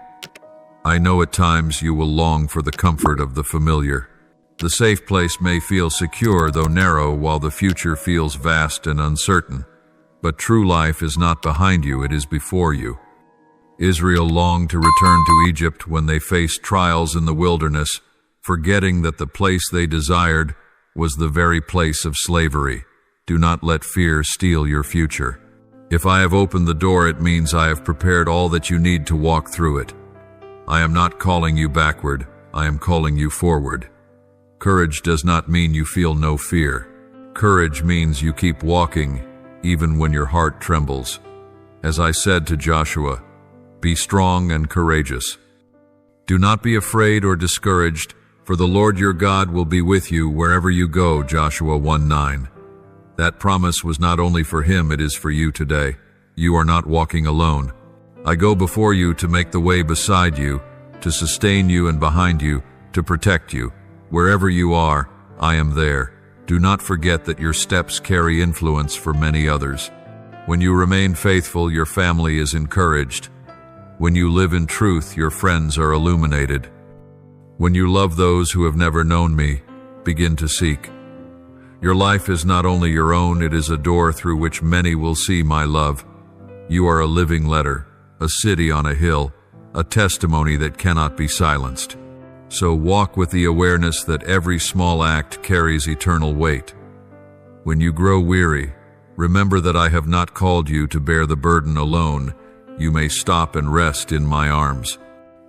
I know at times you will long for the comfort of the familiar. The safe place may feel secure, though narrow, while the future feels vast and uncertain. But true life is not behind you, it is before you. Israel longed to return to Egypt when they faced trials in the wilderness, forgetting that the place they desired was the very place of slavery. Do not let fear steal your future. If I have opened the door, it means I have prepared all that you need to walk through it. I am not calling you backward, I am calling you forward. Courage does not mean you feel no fear. Courage means you keep walking, even when your heart trembles. As I said to Joshua, be strong and courageous. Do not be afraid or discouraged, for the Lord your God will be with you wherever you go, Joshua 1:9. That promise was not only for him, it is for you today. You are not walking alone. I go before you to make the way beside you, to sustain you and behind you, to protect you. Wherever you are, I am there. Do not forget that your steps carry influence for many others. When you remain faithful, your family is encouraged. When you live in truth, your friends are illuminated. When you love those who have never known me, begin to seek. Your life is not only your own, it is a door through which many will see my love. You are a living letter, a city on a hill, a testimony that cannot be silenced. So walk with the awareness that every small act carries eternal weight. When you grow weary, remember that I have not called you to bear the burden alone. You may stop and rest in my arms.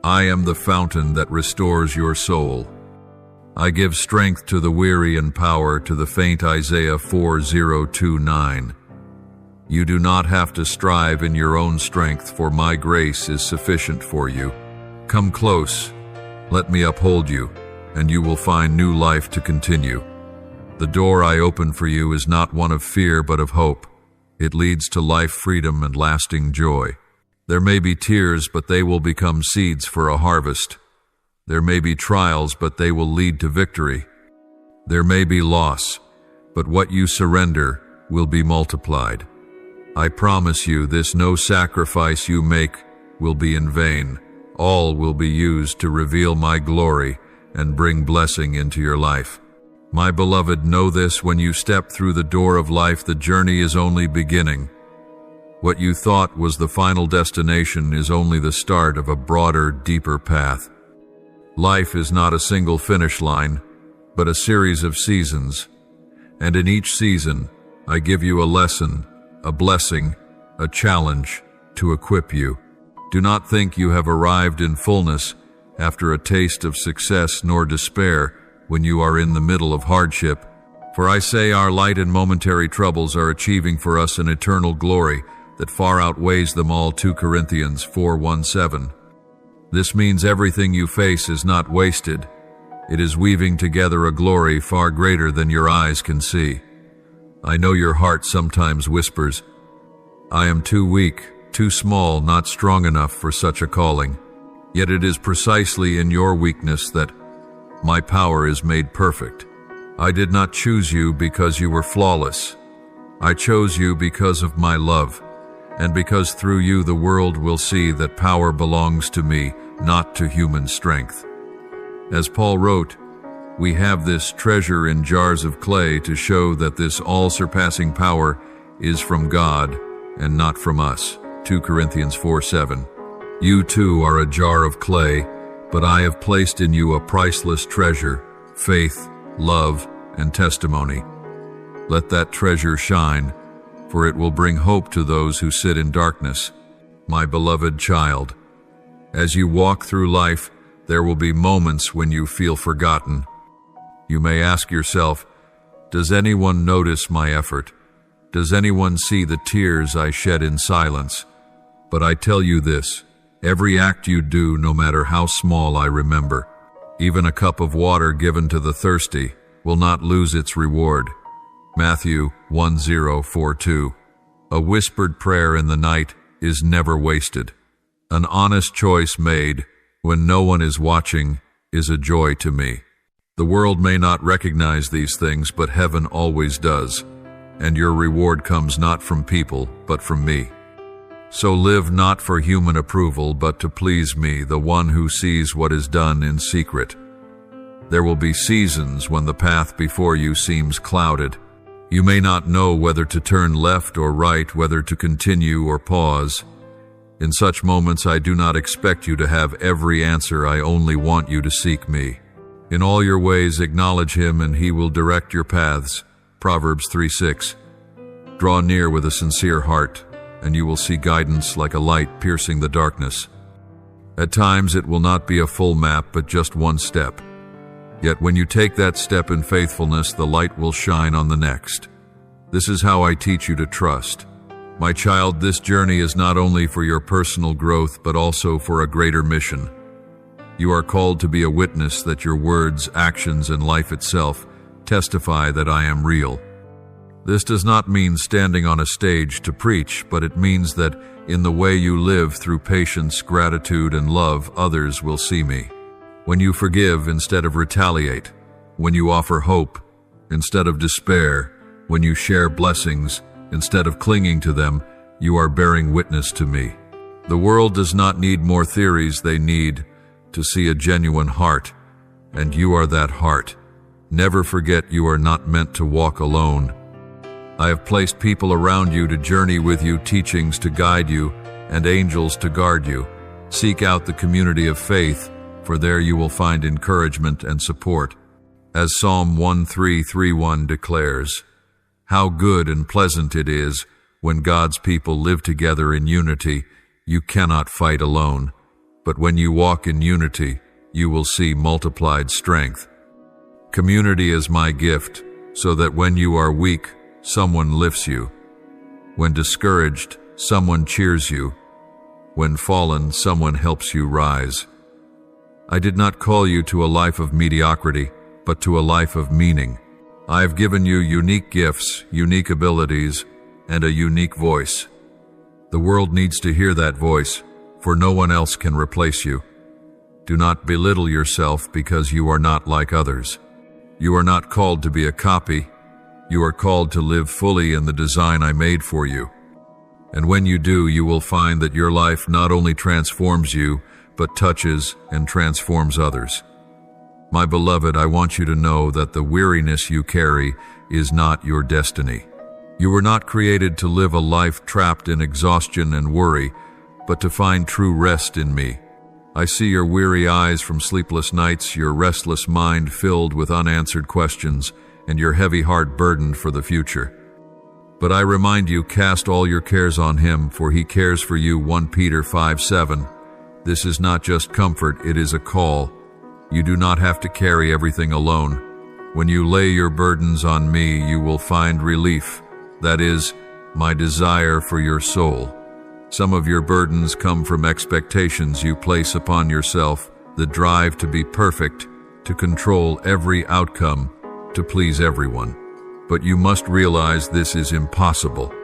I am the fountain that restores your soul. I give strength to the weary and power to the faint. Isaiah 4:0-9. You do not have to strive in your own strength, for my grace is sufficient for you. Come close, let me uphold you, and you will find new life to continue. The door I open for you is not one of fear but of hope. It leads to life, freedom, and lasting joy. There may be tears, but they will become seeds for a harvest. There may be trials, but they will lead to victory. There may be loss, but what you surrender will be multiplied. I promise you this: no sacrifice you make will be in vain. All will be used to reveal my glory and bring blessing into your life. My beloved, know this: when you step through the door of life, the journey is only beginning. What you thought was the final destination is only the start of a broader, deeper path. Life is not a single finish line, but a series of seasons. And in each season, I give you a lesson, a blessing, a challenge to equip you. Do not think you have arrived in fullness after a taste of success, nor despair when you are in the middle of hardship. For I say our light and momentary troubles are achieving for us an eternal glory that far outweighs them all. 2 Corinthians 4:1-7. This means everything you face is not wasted. It is weaving together a glory far greater than your eyes can see. I know your heart sometimes whispers, I am too weak, too small, not strong enough for such a calling. Yet it is precisely in your weakness that my power is made perfect. I did not choose you because you were flawless. I chose you because of my love, and because through you the world will see that power belongs to me, not to human strength. As Paul wrote, we have this treasure in jars of clay to show that this all-surpassing power is from God and not from us. 2 Corinthians 4:7. You too are a jar of clay, but I have placed in you a priceless treasure, faith, love, and testimony. Let that treasure shine, for it will bring hope to those who sit in darkness. My beloved child, as you walk through life, there will be moments when you feel forgotten. You may ask yourself, does anyone notice my effort? Does anyone see the tears I shed in silence? But I tell you this, every act you do, no matter how small, I remember. Even a cup of water given to the thirsty will not lose its reward. Matthew 10:42. A whispered prayer in the night is never wasted. An honest choice made when no one is watching is a joy to me. The world may not recognize these things, but heaven always does, and your reward comes not from people, but from me. So live not for human approval, but to please me, the one who sees what is done in secret. There will be seasons when the path before you seems clouded. You may not know whether to turn left or right, whether to continue or pause. In such moments, I do not expect you to have every answer. I only want you to seek me. In all your ways acknowledge him, and he will direct your paths. Proverbs 3:6. Draw near with a sincere heart, and you will see guidance like a light piercing the darkness. At times it will not be a full map, but just one step. Yet when you take that step in faithfulness, the light will shine on the next. This is how I teach you to trust. My child, this journey is not only for your personal growth, but also for a greater mission. You are called to be a witness that your words, actions, and life itself testify that I am real. This does not mean standing on a stage to preach, but it means that in the way you live through patience, gratitude, and love, others will see me. When you forgive instead of retaliate, when you offer hope instead of despair, when you share blessings instead of clinging to them, you are bearing witness to me. The world does not need more theories, they need to see a genuine heart, and you are that heart. Never forget you are not meant to walk alone. I have placed people around you to journey with you, teachings to guide you, and angels to guard you. Seek out the community of faith, for there you will find encouragement and support. As Psalm 13:3-1 declares, "How good and pleasant it is when God's people live together in unity. You cannot fight alone, but when you walk in unity, you will see multiplied strength." Community is my gift, so that when you are weak, someone lifts you. When discouraged, someone cheers you. When fallen, someone helps you rise. I did not call you to a life of mediocrity, but to a life of meaning. I have given you unique gifts, unique abilities, and a unique voice. The world needs to hear that voice, for no one else can replace you. Do not belittle yourself because you are not like others. You are not called to be a copy. You are called to live fully in the design I made for you. And when you do, you will find that your life not only transforms you, but touches and transforms others. My beloved, I want you to know that the weariness you carry is not your destiny. You were not created to live a life trapped in exhaustion and worry, but to find true rest in me. I see your weary eyes from sleepless nights, your restless mind filled with unanswered questions, and your heavy heart burdened for the future. But I remind you, cast all your cares on him, for he cares for you. 1 Peter 5:7. This is not just comfort, it is a call. You do not have to carry everything alone. When you lay your burdens on me, you will find relief. That is, my desire for your soul. Some of your burdens come from expectations you place upon yourself, the drive to be perfect, to control every outcome, to please everyone. But you must realize this is impossible.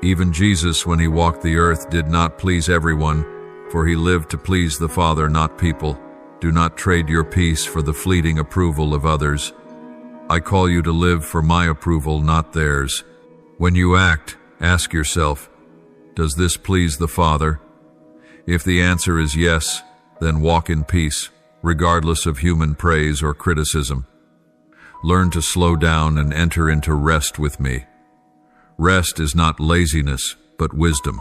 Even Jesus, when he walked the earth, did not please everyone, for he lived to please the Father, not people. Do not trade your peace for the fleeting approval of others. I call you to live for my approval, not theirs. When you act, ask yourself, does this please the Father? If the answer is yes, then walk in peace, regardless of human praise or criticism. Learn to slow down and enter into rest with me. Rest is not laziness, but wisdom.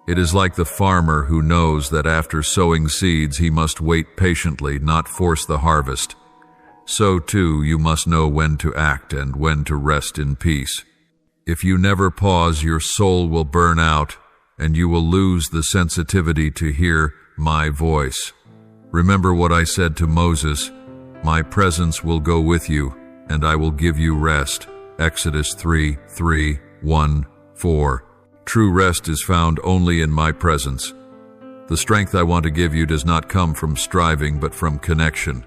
It is like the farmer who knows that after sowing seeds he must wait patiently, not force the harvest. So too you must know when to act and when to rest in peace. If you never pause, your soul will burn out, and you will lose the sensitivity to hear my voice. Remember what I said to Moses, my presence will go with you, and I will give you rest. Exodus 3:3-1-4. True rest is found only in my presence. The strength I want to give you does not come from striving, but from connection.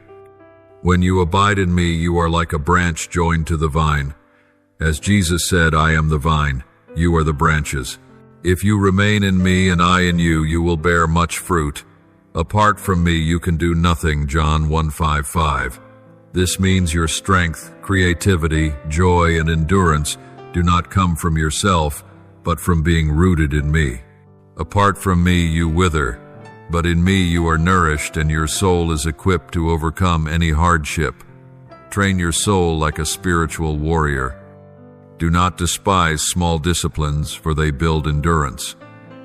When you abide in me, you are like a branch joined to the vine. As Jesus said, I am the vine, you are the branches. If you remain in me and I in you, you will bear much fruit. Apart from me, you can do nothing, John 1:5-5. This means your strength, creativity, joy, and endurance do not come from yourself, but from being rooted in me. Apart from me, you wither, but in me you are nourished, and your soul is equipped to overcome any hardship. Train your soul like a spiritual warrior. Do not despise small disciplines, for they build endurance.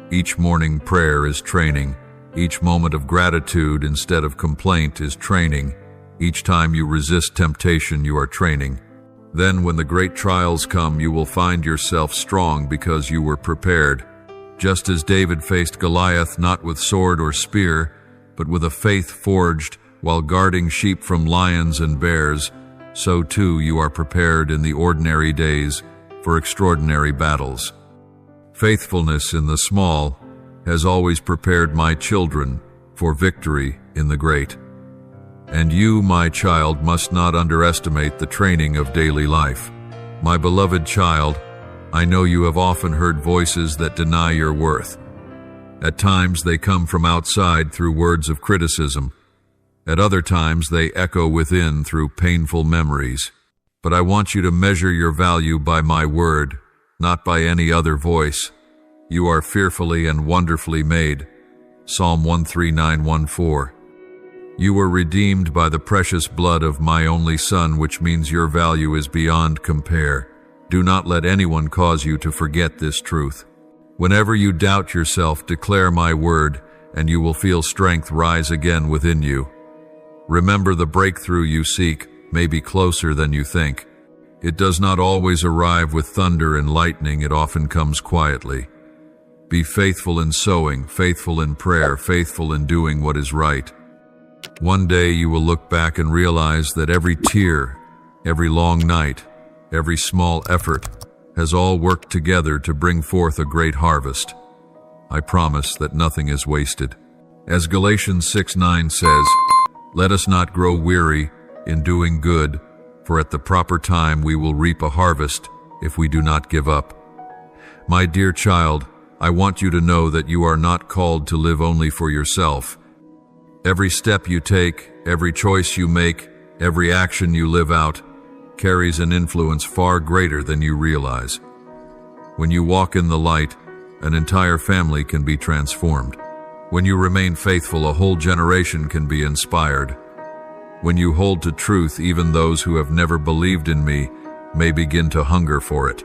Each morning prayer is training. Each moment of gratitude instead of complaint is training. Each time you resist temptation, you are training. Then when the great trials come, you will find yourself strong because you were prepared. Just as David faced Goliath not with sword or spear, but with a faith forged while guarding sheep from lions and bears, so too you are prepared in the ordinary days for extraordinary battles. Faithfulness in the small has always prepared my children for victory in the great. And you, my child, must not underestimate the training of daily life. My beloved child, I know you have often heard voices that deny your worth. At times they come from outside through words of criticism. At other times they echo within through painful memories. But I want you to measure your value by my word, not by any other voice. You are fearfully and wonderfully made. Psalm 139:1-4. You were redeemed by the precious blood of my only Son, which means your value is beyond compare. Do not let anyone cause you to forget this truth. Whenever you doubt yourself, declare my word, and you will feel strength rise again within you. Remember, the breakthrough you seek may be closer than you think. It does not always arrive with thunder and lightning, it often comes quietly. Be faithful in sowing, faithful in prayer, faithful in doing what is right. One day you will look back and realize that every tear, every long night, every small effort has all worked together to bring forth a great harvest. I promise that nothing is wasted. As Galatians 6:9 says, "Let us not grow weary in doing good, for at the proper time we will reap a harvest if we do not give up." My dear child, I want you to know that you are not called to live only for yourself. Every step you take, every choice you make, every action you live out, carries an influence far greater than you realize. When you walk in the light, an entire family can be transformed. When you remain faithful, a whole generation can be inspired. When you hold to truth, even those who have never believed in me may begin to hunger for it.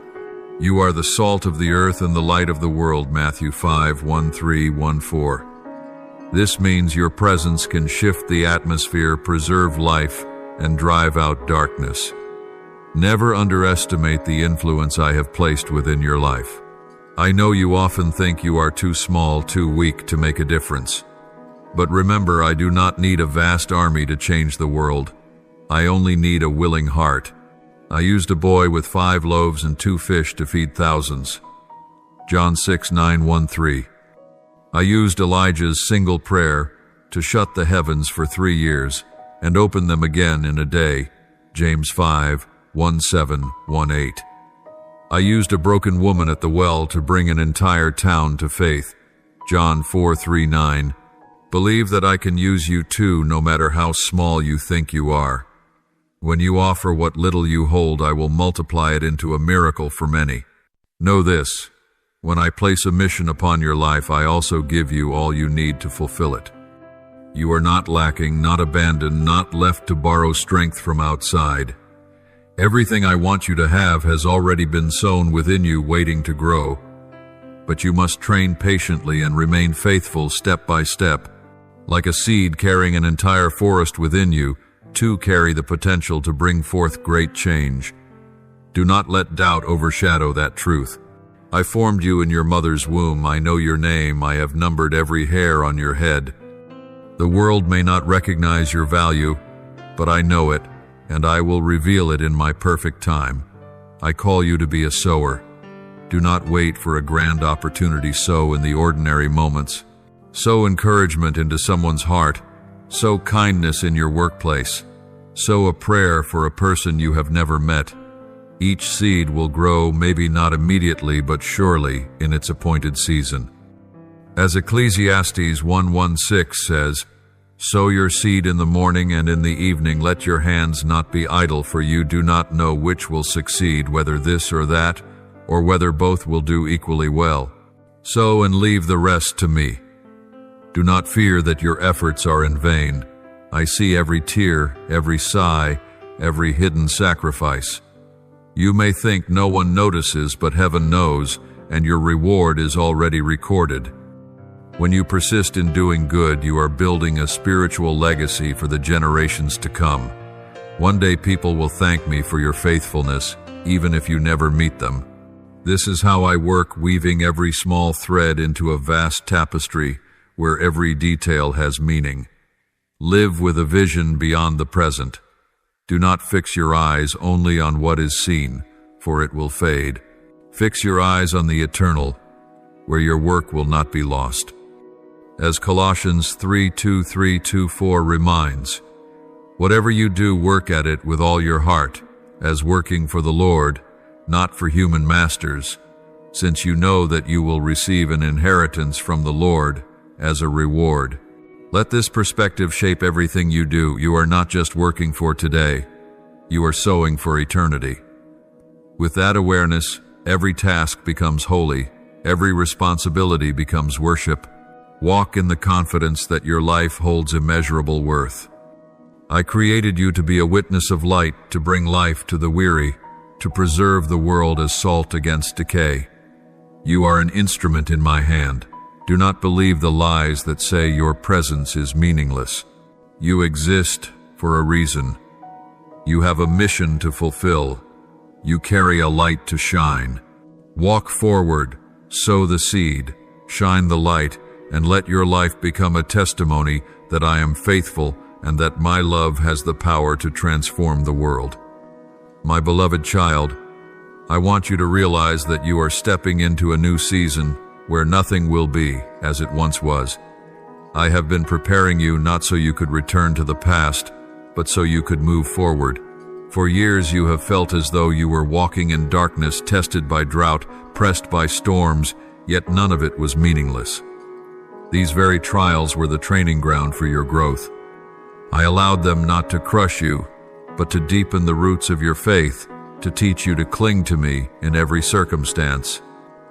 You are the salt of the earth and the light of the world, Matthew 5:13-14. This means your presence can shift the atmosphere, preserve life, and drive out darkness. Never underestimate the influence I have placed within your life. I know you often think you are too small, too weak to make a difference. But remember, I do not need a vast army to change the world. I only need a willing heart. I used a boy with 5 loaves and 2 fish to feed thousands. John 6:9-13. I used Elijah's single prayer to shut the heavens for 3 years and open them again in a day. James 5:17-18. I used a broken woman at the well to bring an entire town to faith. John 4:3-9. Believe that I can use you too, no matter how small you think you are. When you offer what little you hold, I will multiply it into a miracle for many. Know this: when I place a mission upon your life, I also give you all you need to fulfill it. You are not lacking, not abandoned, not left to borrow strength from outside. Everything I want you to have has already been sown within you, waiting to grow. But you must train patiently and remain faithful step by step. Like a seed carrying an entire forest within you, too carry the potential to bring forth great change. Do not let doubt overshadow that truth. I formed you in your mother's womb. I know your name. I have numbered every hair on your head. The world may not recognize your value, but I know it, and I will reveal it in my perfect time. I call you to be a sower. Do not wait for a grand opportunity. Sow in the ordinary moments. Sow encouragement into someone's heart. Sow kindness in your workplace. Sow a prayer for a person you have never met. Each seed will grow, maybe not immediately, but surely in its appointed season. As Ecclesiastes 1:16 says, "Sow your seed in the morning and in the evening. Let your hands not be idle, for you do not know which will succeed, whether this or that, or whether both will do equally well. Sow and leave the rest to me. Do not fear that your efforts are in vain. I see every tear, every sigh, every hidden sacrifice. You may think no one notices, but heaven knows, and your reward is already recorded." When you persist in doing good, you are building a spiritual legacy for the generations to come. One day people will thank me for your faithfulness, even if you never meet them. This is how I work, weaving every small thread into a vast tapestry where every detail has meaning. Live with a vision beyond the present. Do not fix your eyes only on what is seen, for it will fade. Fix your eyes on the eternal, where your work will not be lost. As Colossians 3:2-3-2-4 reminds, whatever you do, work at it with all your heart, as working for the Lord, not for human masters, since you know that you will receive an inheritance from the Lord as a reward. Let this perspective shape everything you do. You are not just working for today, you are sowing for eternity. With that awareness, every task becomes holy, every responsibility becomes worship. Walk in the confidence that your life holds immeasurable worth. I created you to be a witness of light, to bring life to the weary, to preserve the world as salt against decay. You are an instrument in my hand. Do not believe the lies that say your presence is meaningless. You exist for a reason. You have a mission to fulfill. You carry a light to shine. Walk forward, sow the seed, shine the light, and let your life become a testimony that I am faithful and that my love has the power to transform the world. My beloved child, I want you to realize that you are stepping into a new season where nothing will be as it once was. I have been preparing you not so you could return to the past, but so you could move forward. For years you have felt as though you were walking in darkness, tested by drought, pressed by storms, yet none of it was meaningless. These very trials were the training ground for your growth. I allowed them not to crush you, but to deepen the roots of your faith, to teach you to cling to me in every circumstance.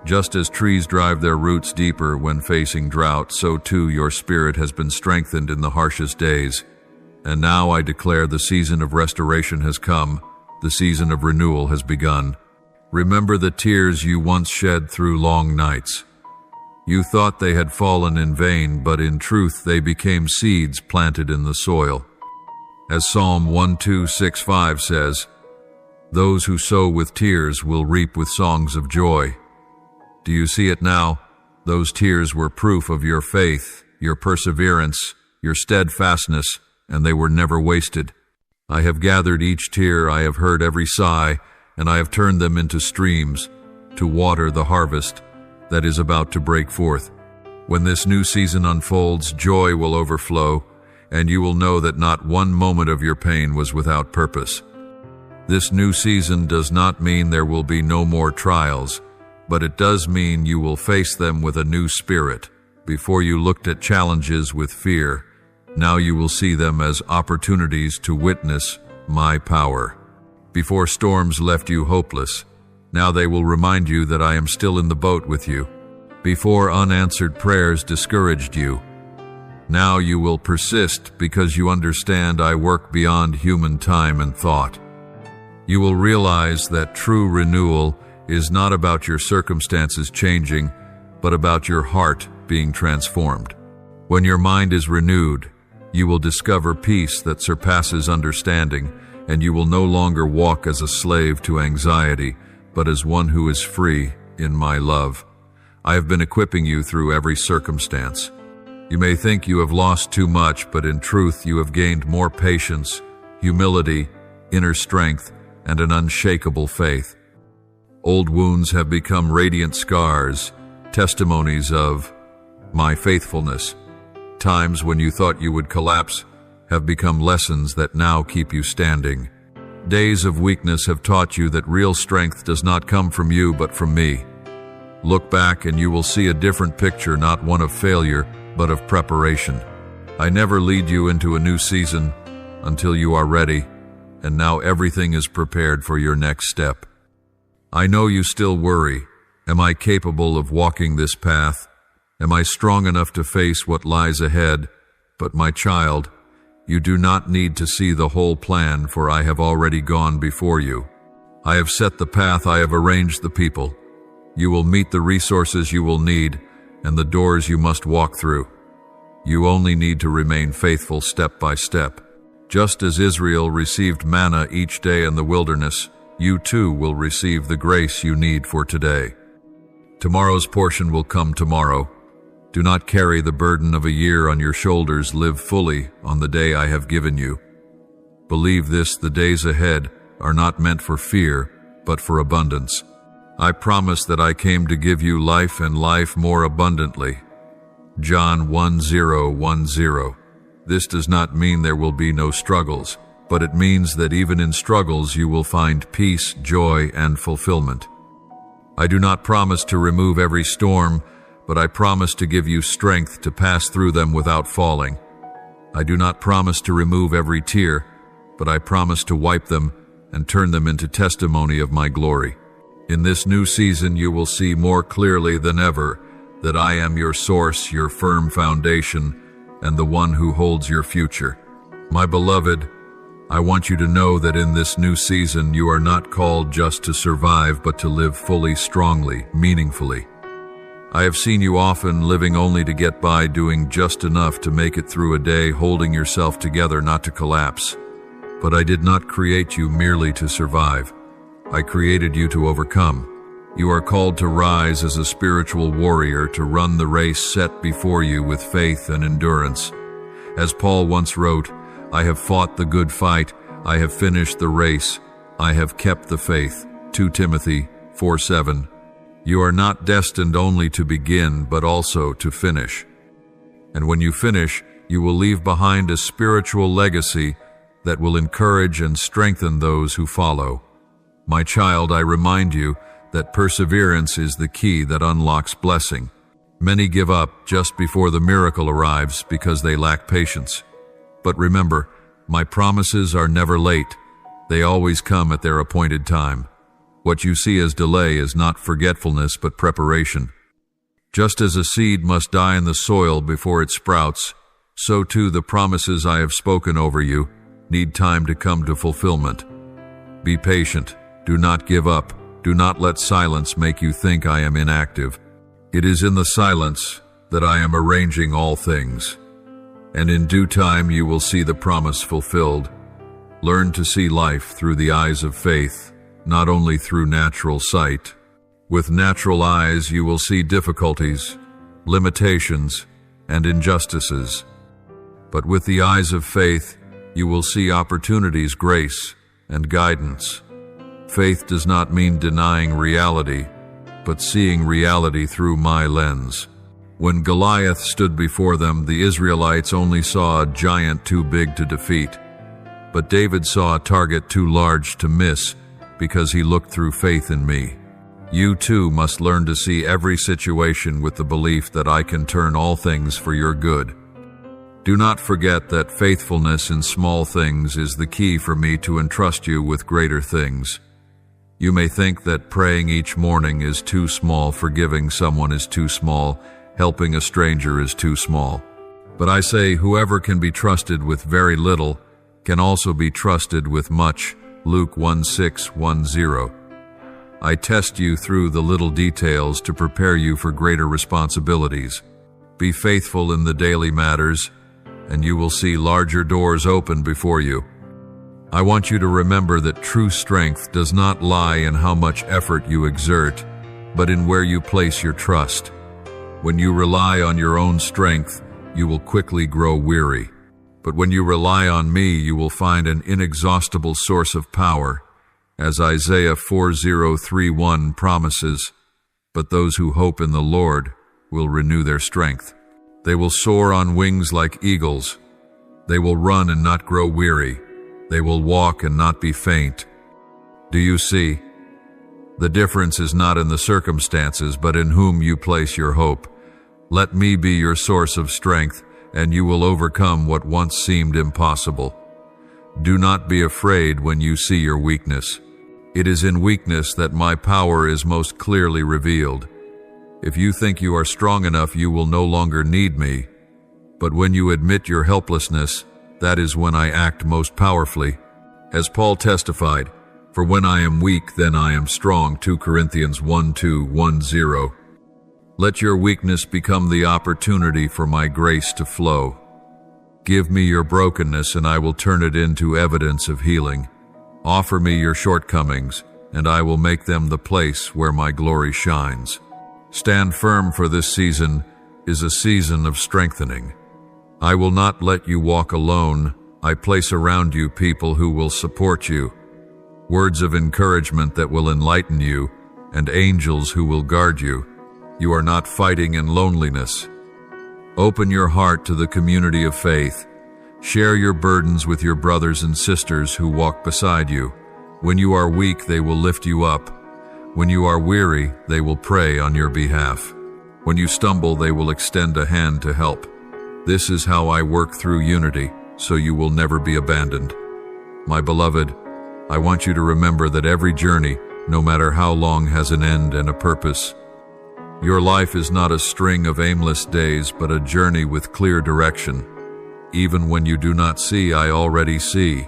Just as trees drive their roots deeper when facing drought, so too your spirit has been strengthened in the harshest days. And now I declare the season of restoration has come, the season of renewal has begun. Remember the tears you once shed through long nights. You thought they had fallen in vain, but in truth they became seeds planted in the soil. As Psalm 1:2-6-5 says, "Those who sow with tears will reap with songs of joy." Do you see it now? Those tears were proof of your faith, your perseverance, your steadfastness, and they were never wasted. I have gathered each tear, I have heard every sigh, and I have turned them into streams to water the harvest that is about to break forth. When this new season unfolds, joy will overflow, and you will know that not one moment of your pain was without purpose. This new season does not mean there will be no more trials, but it does mean you will face them with a new spirit. Before you looked at challenges with fear, now you will see them as opportunities to witness my power. Before storms left you hopeless, now they will remind you that I am still in the boat with you. Before unanswered prayers discouraged you, now you will persist because you understand I work beyond human time and thought. You will realize that true renewal is not about your circumstances changing, but about your heart being transformed. When your mind is renewed, you will discover peace that surpasses understanding, and you will no longer walk as a slave to anxiety, but as one who is free in my love. I have been equipping you through every circumstance. You may think you have lost too much, but in truth you have gained more patience, humility, inner strength, and an unshakable faith. Old wounds have become radiant scars, testimonies of my faithfulness. Times when you thought you would collapse have become lessons that now keep you standing. Days of weakness have taught you that real strength does not come from you but from me. Look back and you will see a different picture, not one of failure, but of preparation. I never lead you into a new season until you are ready, and now everything is prepared for your next step. I know you still worry. Am I capable of walking this path? Am I strong enough to face what lies ahead? But my child, you do not need to see the whole plan, for I have already gone before you. I have set the path, I have arranged the people. You will meet the resources you will need and the doors you must walk through. You only need to remain faithful step by step. Just as Israel received manna each day in the wilderness, you too will receive the grace you need for today. Tomorrow's portion will come tomorrow. Do not carry the burden of a year on your shoulders. Live fully on the day I have given you. Believe this, the days ahead are not meant for fear, but for abundance. I promise that I came to give you life and life more abundantly. John 10:10. This does not mean there will be no struggles, but it means that even in struggles you will find peace, joy, and fulfillment. I do not promise to remove every storm, but I promise to give you strength to pass through them without falling. I do not promise to remove every tear, but I promise to wipe them and turn them into testimony of my glory. In this new season you will see more clearly than ever that I am your source, your firm foundation, and the one who holds your future. My beloved, I want you to know that in this new season, you are not called just to survive, but to live fully, strongly, meaningfully. I have seen you often living only to get by, doing just enough to make it through a day, holding yourself together not to collapse. But I did not create you merely to survive. I created you to overcome. You are called to rise as a spiritual warrior, to run the race set before you with faith and endurance. As Paul once wrote, I have fought the good fight, I have finished the race, I have kept the faith. 2 Timothy 4:7. You are not destined only to begin, but also to finish. And when you finish, you will leave behind a spiritual legacy that will encourage and strengthen those who follow. My child, I remind you that perseverance is the key that unlocks blessing. Many give up just before the miracle arrives because they lack patience. But remember, my promises are never late. They always come at their appointed time. What you see as delay is not forgetfulness, but preparation. Just as a seed must die in the soil before it sprouts, so too the promises I have spoken over you need time to come to fulfillment. Be patient. Do not give up. Do not let silence make you think I am inactive. It is in the silence that I am arranging all things. And in due time you will see the promise fulfilled. Learn to see life through the eyes of faith, not only through natural sight. With natural eyes you will see difficulties, limitations, and injustices. But with the eyes of faith, you will see opportunities, grace, and guidance. Faith does not mean denying reality, but seeing reality through my lens. When Goliath stood before them, the Israelites only saw a giant too big to defeat. But David saw a target too large to miss, because he looked through faith in me. You too must learn to see every situation with the belief that I can turn all things for your good. Do not forget that faithfulness in small things is the key for me to entrust you with greater things. You may think that praying each morning is too small, forgiving someone is too small, helping a stranger is too small. But I say whoever can be trusted with very little can also be trusted with much. Luke 1:6-10. I test you through the little details to prepare you for greater responsibilities. Be faithful in the daily matters, and you will see larger doors open before you. I want you to remember that true strength does not lie in how much effort you exert, but in where you place your trust. When you rely on your own strength, you will quickly grow weary. But when you rely on me, you will find an inexhaustible source of power. As Isaiah 40:3-1 promises, but those who hope in the Lord will renew their strength. They will soar on wings like eagles. They will run and not grow weary. They will walk and not be faint. Do you see? The difference is not in the circumstances, but in whom you place your hope. Let me be your source of strength, and you will overcome what once seemed impossible. Do not be afraid when you see your weakness. It is in weakness that my power is most clearly revealed. If you think you are strong enough, you will no longer need me. But when you admit your helplessness, that is when I act most powerfully. As Paul testified, for when I am weak, then I am strong. 2 Corinthians 1:2-10. Let your weakness become the opportunity for my grace to flow. Give me your brokenness, and I will turn it into evidence of healing. Offer me your shortcomings, and I will make them the place where my glory shines. Stand firm, for this season is a season of strengthening. I will not let you walk alone. I place around you people who will support you, words of encouragement that will enlighten you, and angels who will guard you. You are not fighting in loneliness. Open your heart to the community of faith. Share your burdens with your brothers and sisters who walk beside you. When you are weak, they will lift you up. When you are weary, they will pray on your behalf. When you stumble, they will extend a hand to help. This is how I work through unity, so you will never be abandoned. My beloved, I want you to remember that every journey, no matter how long, has an end and a purpose. Your life is not a string of aimless days, but a journey with clear direction. Even when you do not see, I already see.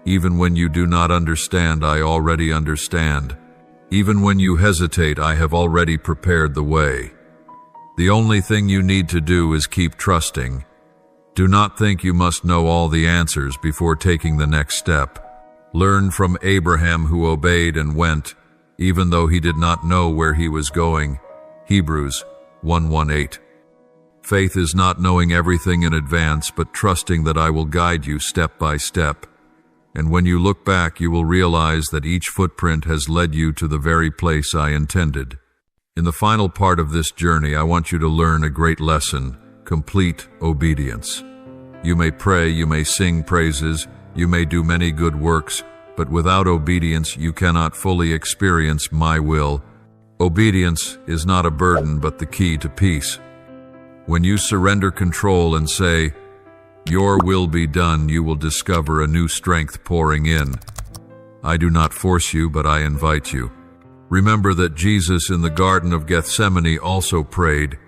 Even when you do not understand, I already understand. Even when you hesitate, I have already prepared the way. The only thing you need to do is keep trusting. Do not think you must know all the answers before taking the next step. Learn from Abraham, who obeyed and went, even though he did not know where he was going. Hebrews 1:18. Faith is not knowing everything in advance, but trusting that I will guide you step by step. And when you look back, you will realize that each footprint has led you to the very place I intended. In the final part of this journey, I want you to learn a great lesson: complete obedience. You may pray, you may sing praises, you may do many good works, but without obedience you cannot fully experience my will. Obedience is not a burden, but the key to peace. When you surrender control and say, "Your will be done," you will discover a new strength pouring in. I do not force you, but I invite you. Remember that Jesus in the Garden of Gethsemane also prayed,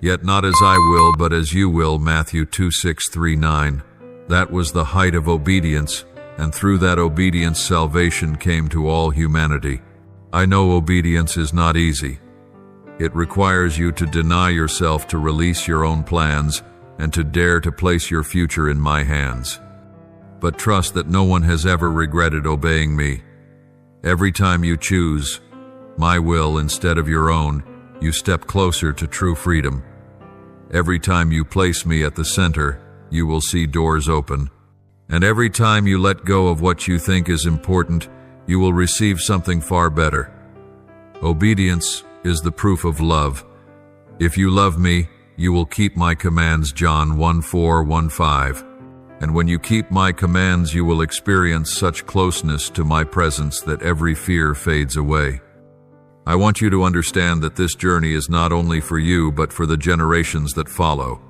"Yet not as I will, but as you will," Matthew 2:6-9. That was the height of obedience, and through that obedience salvation came to all humanity. I know obedience is not easy. It requires you to deny yourself, to release your own plans, and to dare to place your future in my hands. But trust that no one has ever regretted obeying me. Every time you choose my will instead of your own, you step closer to true freedom. Every time you place me at the center, you will see doors open. And every time you let go of what you think is important, you will receive something far better. Obedience is the proof of love. If you love me, you will keep my commands, John 1:4-5. And when you keep my commands, you will experience such closeness to my presence that every fear fades away. I want you to understand that this journey is not only for you, but for the generations that follow.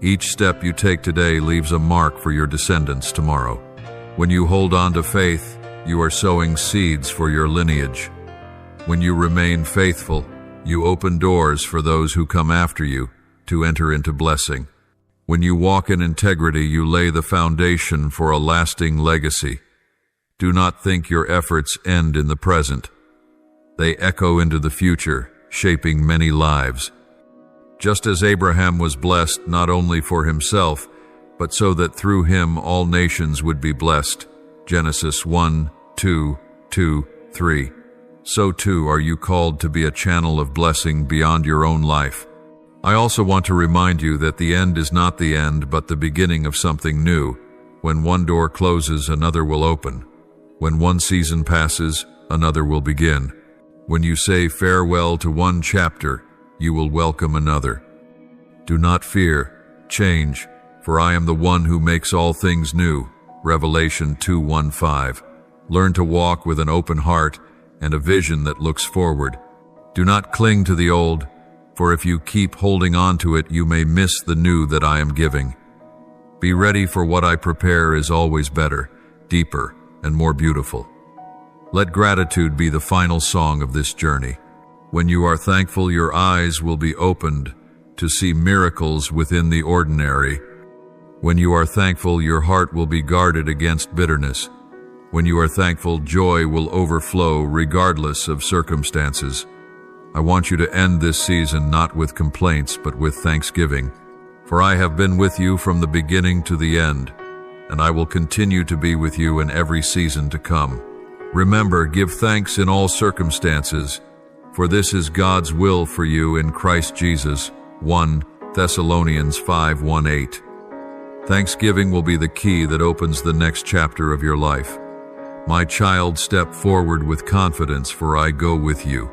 Each step you take today leaves a mark for your descendants tomorrow. When you hold on to faith, you are sowing seeds for your lineage. When you remain faithful, you open doors for those who come after you to enter into blessing. When you walk in integrity, you lay the foundation for a lasting legacy. Do not think your efforts end in the present. They echo into the future, shaping many lives. Just as Abraham was blessed not only for himself, but so that through him all nations would be blessed. Genesis 1:2-3. So too are you called to be a channel of blessing beyond your own life. I also want to remind you that the end is not the end, but the beginning of something new. When one door closes, another will open. When one season passes, another will begin. When you say farewell to one chapter, you will welcome another. Do not fear change, for I am the one who makes all things new. Revelation 2:1-5. Learn to walk with an open heart and a vision that looks forward. Do not cling to the old, for if you keep holding on to it, you may miss the new that I am giving. Be ready, for what I prepare is always better, deeper, and more beautiful. Let gratitude be the final song of this journey. When you are thankful, your eyes will be opened to see miracles within the ordinary. When you are thankful, your heart will be guarded against bitterness. When you are thankful, joy will overflow regardless of circumstances. I want you to end this season not with complaints, but with thanksgiving. For I have been with you from the beginning to the end, and I will continue to be with you in every season to come. Remember, give thanks in all circumstances, for this is God's will for you in Christ Jesus. 1 Thessalonians 5:1-8. Thanksgiving will be the key that opens the next chapter of your life. My child, step forward with confidence, for I go with you.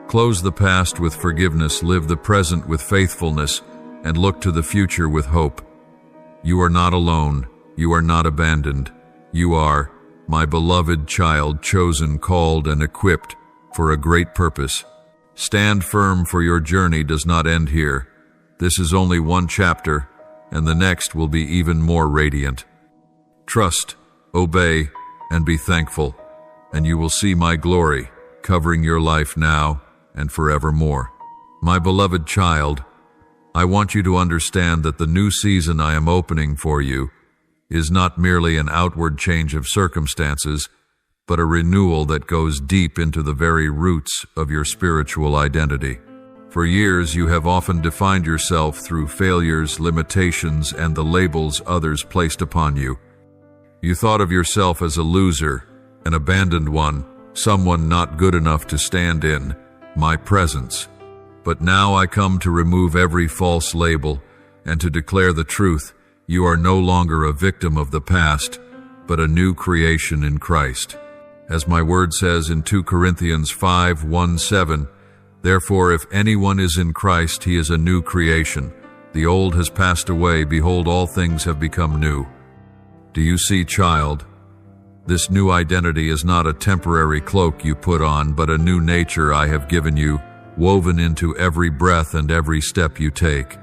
Close the past with forgiveness, live the present with faithfulness, and look to the future with hope. You are not alone. You are not abandoned. You are my beloved child, chosen, called, and equipped for a great purpose. Stand firm, for your journey does not end here. This is only one chapter, and the next will be even more radiant. Trust, obey, and be thankful, and you will see my glory covering your life now and forevermore. My beloved child, I want you to understand that the new season I am opening for you is not merely an outward change of circumstances, but a renewal that goes deep into the very roots of your spiritual identity. For years, you have often defined yourself through failures, limitations, and the labels others placed upon you. You thought of yourself as a loser, an abandoned one, someone not good enough to stand in my presence. But now I come to remove every false label and to declare the truth. You are no longer a victim of the past, but a new creation in Christ. As my word says in 2 Corinthians 5:1-7, therefore if anyone is in Christ, he is a new creation. The old has passed away, behold, all things have become new. Do you see, child? This new identity is not a temporary cloak you put on, but a new nature I have given you, woven into every breath and every step you take.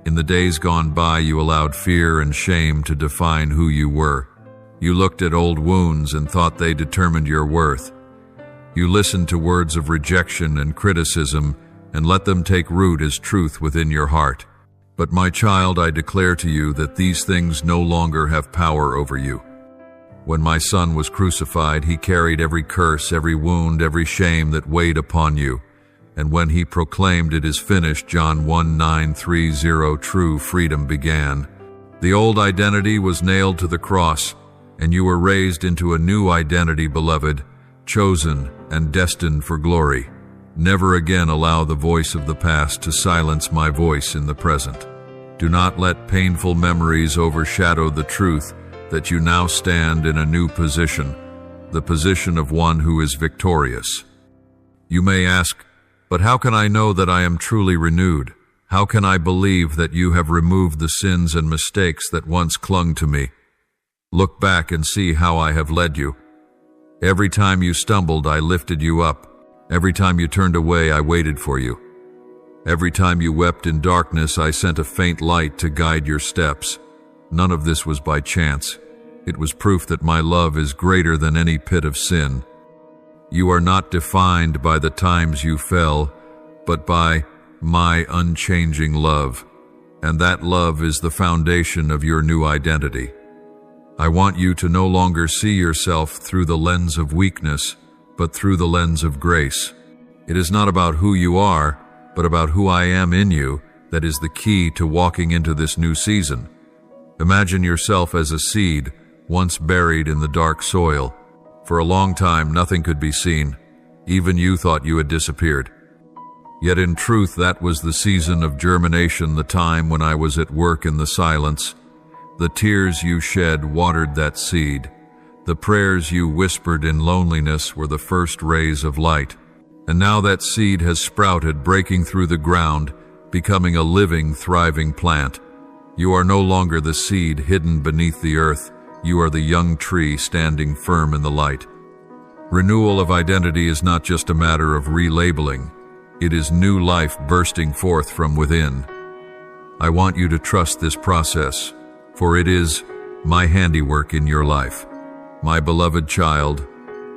In the days gone by, you allowed fear and shame to define who you were. You looked at old wounds and thought they determined your worth. You listened to words of rejection and criticism and let them take root as truth within your heart. But my child, I declare to you that these things no longer have power over you. When my son was crucified, he carried every curse, every wound, every shame that weighed upon you. And when he proclaimed, "It is finished," John 1:9-30, true freedom began. The old identity was nailed to the cross, and you were raised into a new identity, beloved, chosen and destined for glory. Never again allow the voice of the past to silence my voice in the present. Do not let painful memories overshadow the truth that you now stand in a new position, the position of one who is victorious. You may ask, but how can I know that I am truly renewed? How can I believe that you have removed the sins and mistakes that once clung to me? Look back and see how I have led you. Every time you stumbled, I lifted you up. Every time you turned away, I waited for you. Every time you wept in darkness, I sent a faint light to guide your steps. None of this was by chance. It was proof that my love is greater than any pit of sin. You are not defined by the times you fell, but by my unchanging love, and that love is the foundation of your new identity. I want you to no longer see yourself through the lens of weakness, but through the lens of grace. It is not about who you are, but about who I am in you that is the key to walking into this new season. Imagine yourself as a seed once buried in the dark soil. For a long time, nothing could be seen. Even you thought you had disappeared. Yet in truth, that was the season of germination, the time when I was at work in the silence. The tears you shed watered that seed. The prayers you whispered in loneliness were the first rays of light. And now that seed has sprouted, breaking through the ground, becoming a living, thriving plant. You are no longer the seed hidden beneath the earth. You are the young tree standing firm in the light. Renewal of identity is not just a matter of relabeling. It is new life bursting forth from within. I want you to trust this process, for it is my handiwork in your life. My beloved child,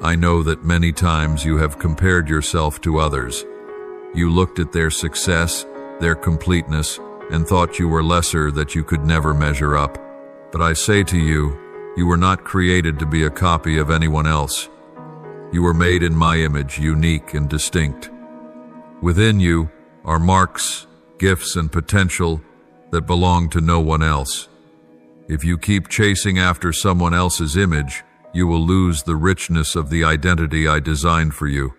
I know that many times you have compared yourself to others. You looked at their success, their completeness, and thought you were lesser, that you could never measure up. But I say to you, you were not created to be a copy of anyone else. You were made in my image, unique and distinct. Within you are marks, gifts, and potential that belong to no one else. If you keep chasing after someone else's image, you will lose the richness of the identity I designed for you.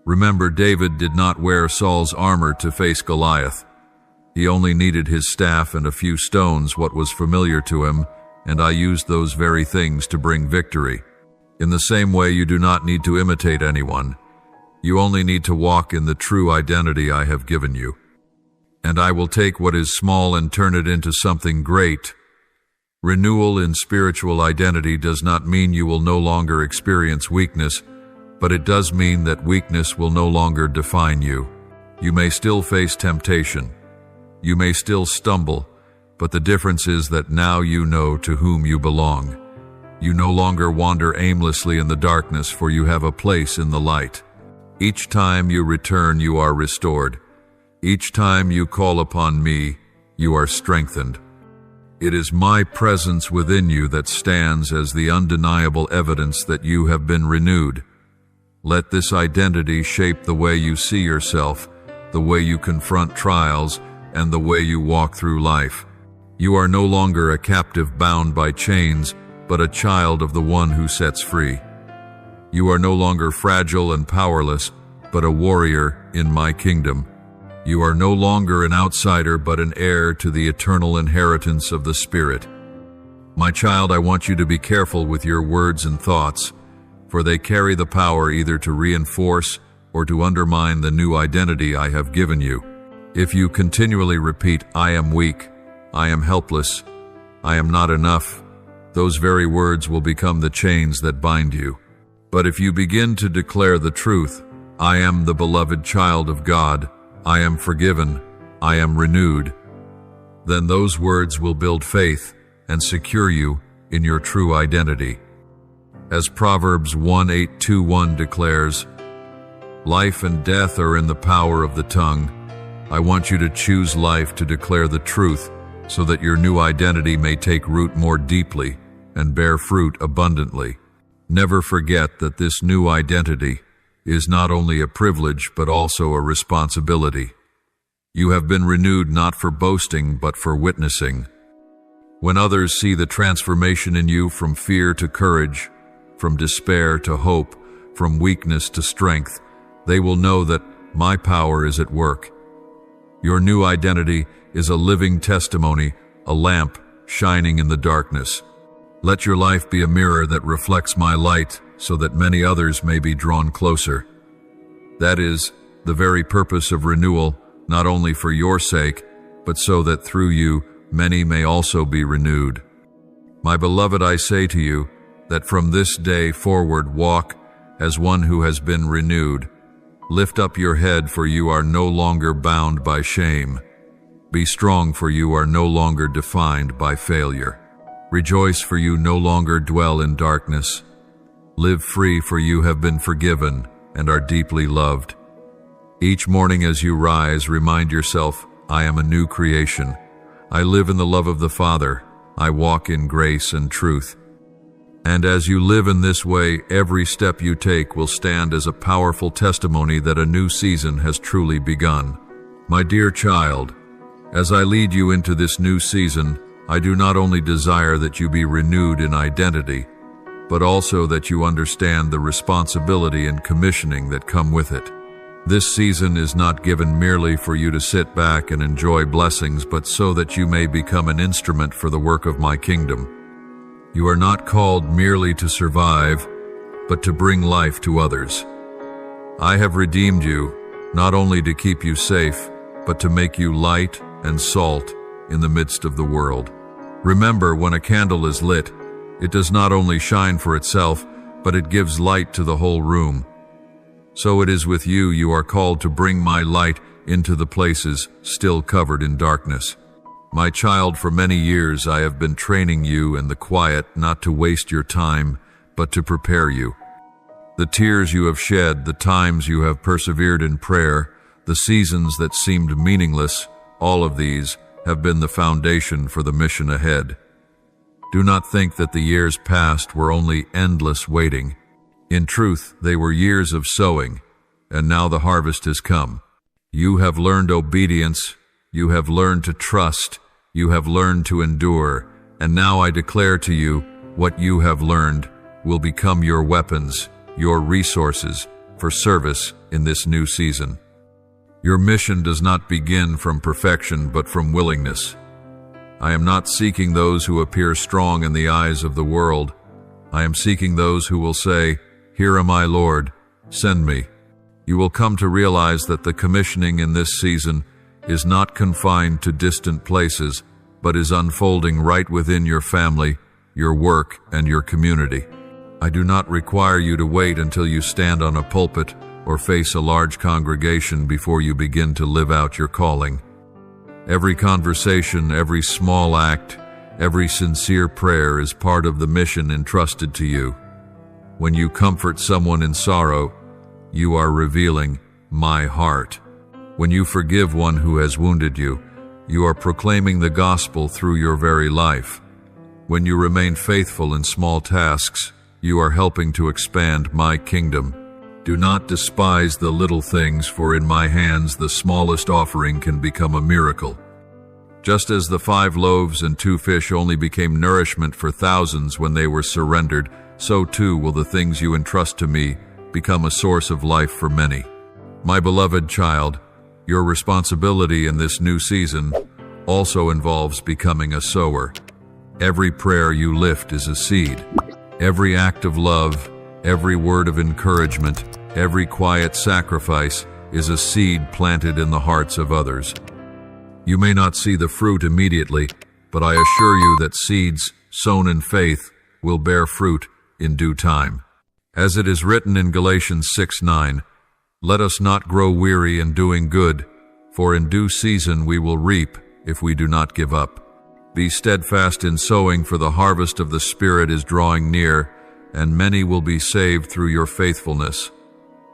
Remember, David did not wear Saul's armor to face Goliath. He only needed his staff and a few stones, what was familiar to him, and I used those very things to bring victory. In the same way, you do not need to imitate anyone. You only need to walk in the true identity I have given you. And I will take what is small and turn it into something great. Renewal in spiritual identity does not mean you will no longer experience weakness, but it does mean that weakness will no longer define you. You may still face temptation. You may still stumble, but the difference is that now you know to whom you belong. You no longer wander aimlessly in the darkness, for you have a place in the light. Each time you return, you are restored. Each time you call upon me, you are strengthened. It is my presence within you that stands as the undeniable evidence that you have been renewed. Let this identity shape the way you see yourself, the way you confront trials, and the way you walk through life. You are no longer a captive bound by chains, but a child of the one who sets free. You are no longer fragile and powerless, but a warrior in my kingdom. You are no longer an outsider, but an heir to the eternal inheritance of the Spirit. My child, I want you to be careful with your words and thoughts, for they carry the power either to reinforce or to undermine the new identity I have given you. If you continually repeat, "I am weak, I am helpless, I am not enough," those very words will become the chains that bind you. But if you begin to declare the truth, "I am the beloved child of God, I am forgiven, I am renewed," then those words will build faith and secure you in your true identity. As Proverbs 1:8-21 declares, "Life and death are in the power of the tongue." I want you to choose life to declare the truth so that your new identity may take root more deeply and bear fruit abundantly. Never forget that this new identity is not only a privilege but also a responsibility. You have been renewed not for boasting but for witnessing. When others see the transformation in you from fear to courage, from despair to hope, from weakness to strength, they will know that my power is at work. Your new identity is a living testimony, a lamp shining in the darkness. Let your life be a mirror that reflects my light so that many others may be drawn closer. That is the very purpose of renewal, not only for your sake, but so that through you many may also be renewed. My beloved, I say to you that from this day forward walk as one who has been renewed. Lift up your head, for you are no longer bound by shame. Be strong, for you are no longer defined by failure. Rejoice, for you no longer dwell in darkness. Live free, for you have been forgiven and are deeply loved. Each morning as you rise, remind yourself, I am a new creation. I live in the love of the Father. I walk in grace and truth. And as you live in this way, every step you take will stand as a powerful testimony that a new season has truly begun. My dear child, as I lead you into this new season, I do not only desire that you be renewed in identity, but also that you understand the responsibility and commissioning that come with it. This season is not given merely for you to sit back and enjoy blessings, but so that you may become an instrument for the work of my kingdom. You are not called merely to survive, but to bring life to others. I have redeemed you, not only to keep you safe, but to make you light and salt in the midst of the world. Remember, when a candle is lit, it does not only shine for itself, but it gives light to the whole room. So it is with you. You are called to bring my light into the places still covered in darkness. My child, for many years I have been training you in the quiet, not to waste your time, but to prepare you. The tears you have shed, the times you have persevered in prayer, the seasons that seemed meaningless, all of these have been the foundation for the mission ahead. Do not think that the years past were only endless waiting. In truth, they were years of sowing, and now the harvest has come. You have learned obedience, you have learned to trust, you have learned to endure, and now I declare to you, what you have learned will become your weapons, your resources for service in this new season. Your mission does not begin from perfection, but from willingness. I am not seeking those who appear strong in the eyes of the world. I am seeking those who will say, "Here am I, Lord, send me." You will come to realize that the commissioning in this season is not confined to distant places, but is unfolding right within your family, your work, and your community. I do not require you to wait until you stand on a pulpit or face a large congregation before you begin to live out your calling. Every conversation, every small act, every sincere prayer is part of the mission entrusted to you. When you comfort someone in sorrow, you are revealing my heart. When you forgive one who has wounded you, You are proclaiming the gospel through your very life. When you remain faithful in small tasks, you are helping to expand my kingdom. Do not despise the little things, for in my hands the smallest offering can become a miracle. Just as the 5 loaves and 2 fish only became nourishment for thousands when they were surrendered, so too will the things you entrust to me become a source of life for many. My beloved child, your responsibility in this new season also involves becoming a sower. Every prayer you lift is a seed. Every act of love, every word of encouragement, every quiet sacrifice is a seed planted in the hearts of others. You may not see the fruit immediately, but I assure you that seeds sown in faith will bear fruit in due time. As it is written in Galatians 6:9, "Let us not grow weary in doing good, for in due season we will reap if we do not give up." Be steadfast in sowing, for the harvest of the Spirit is drawing near, and many will be saved through your faithfulness.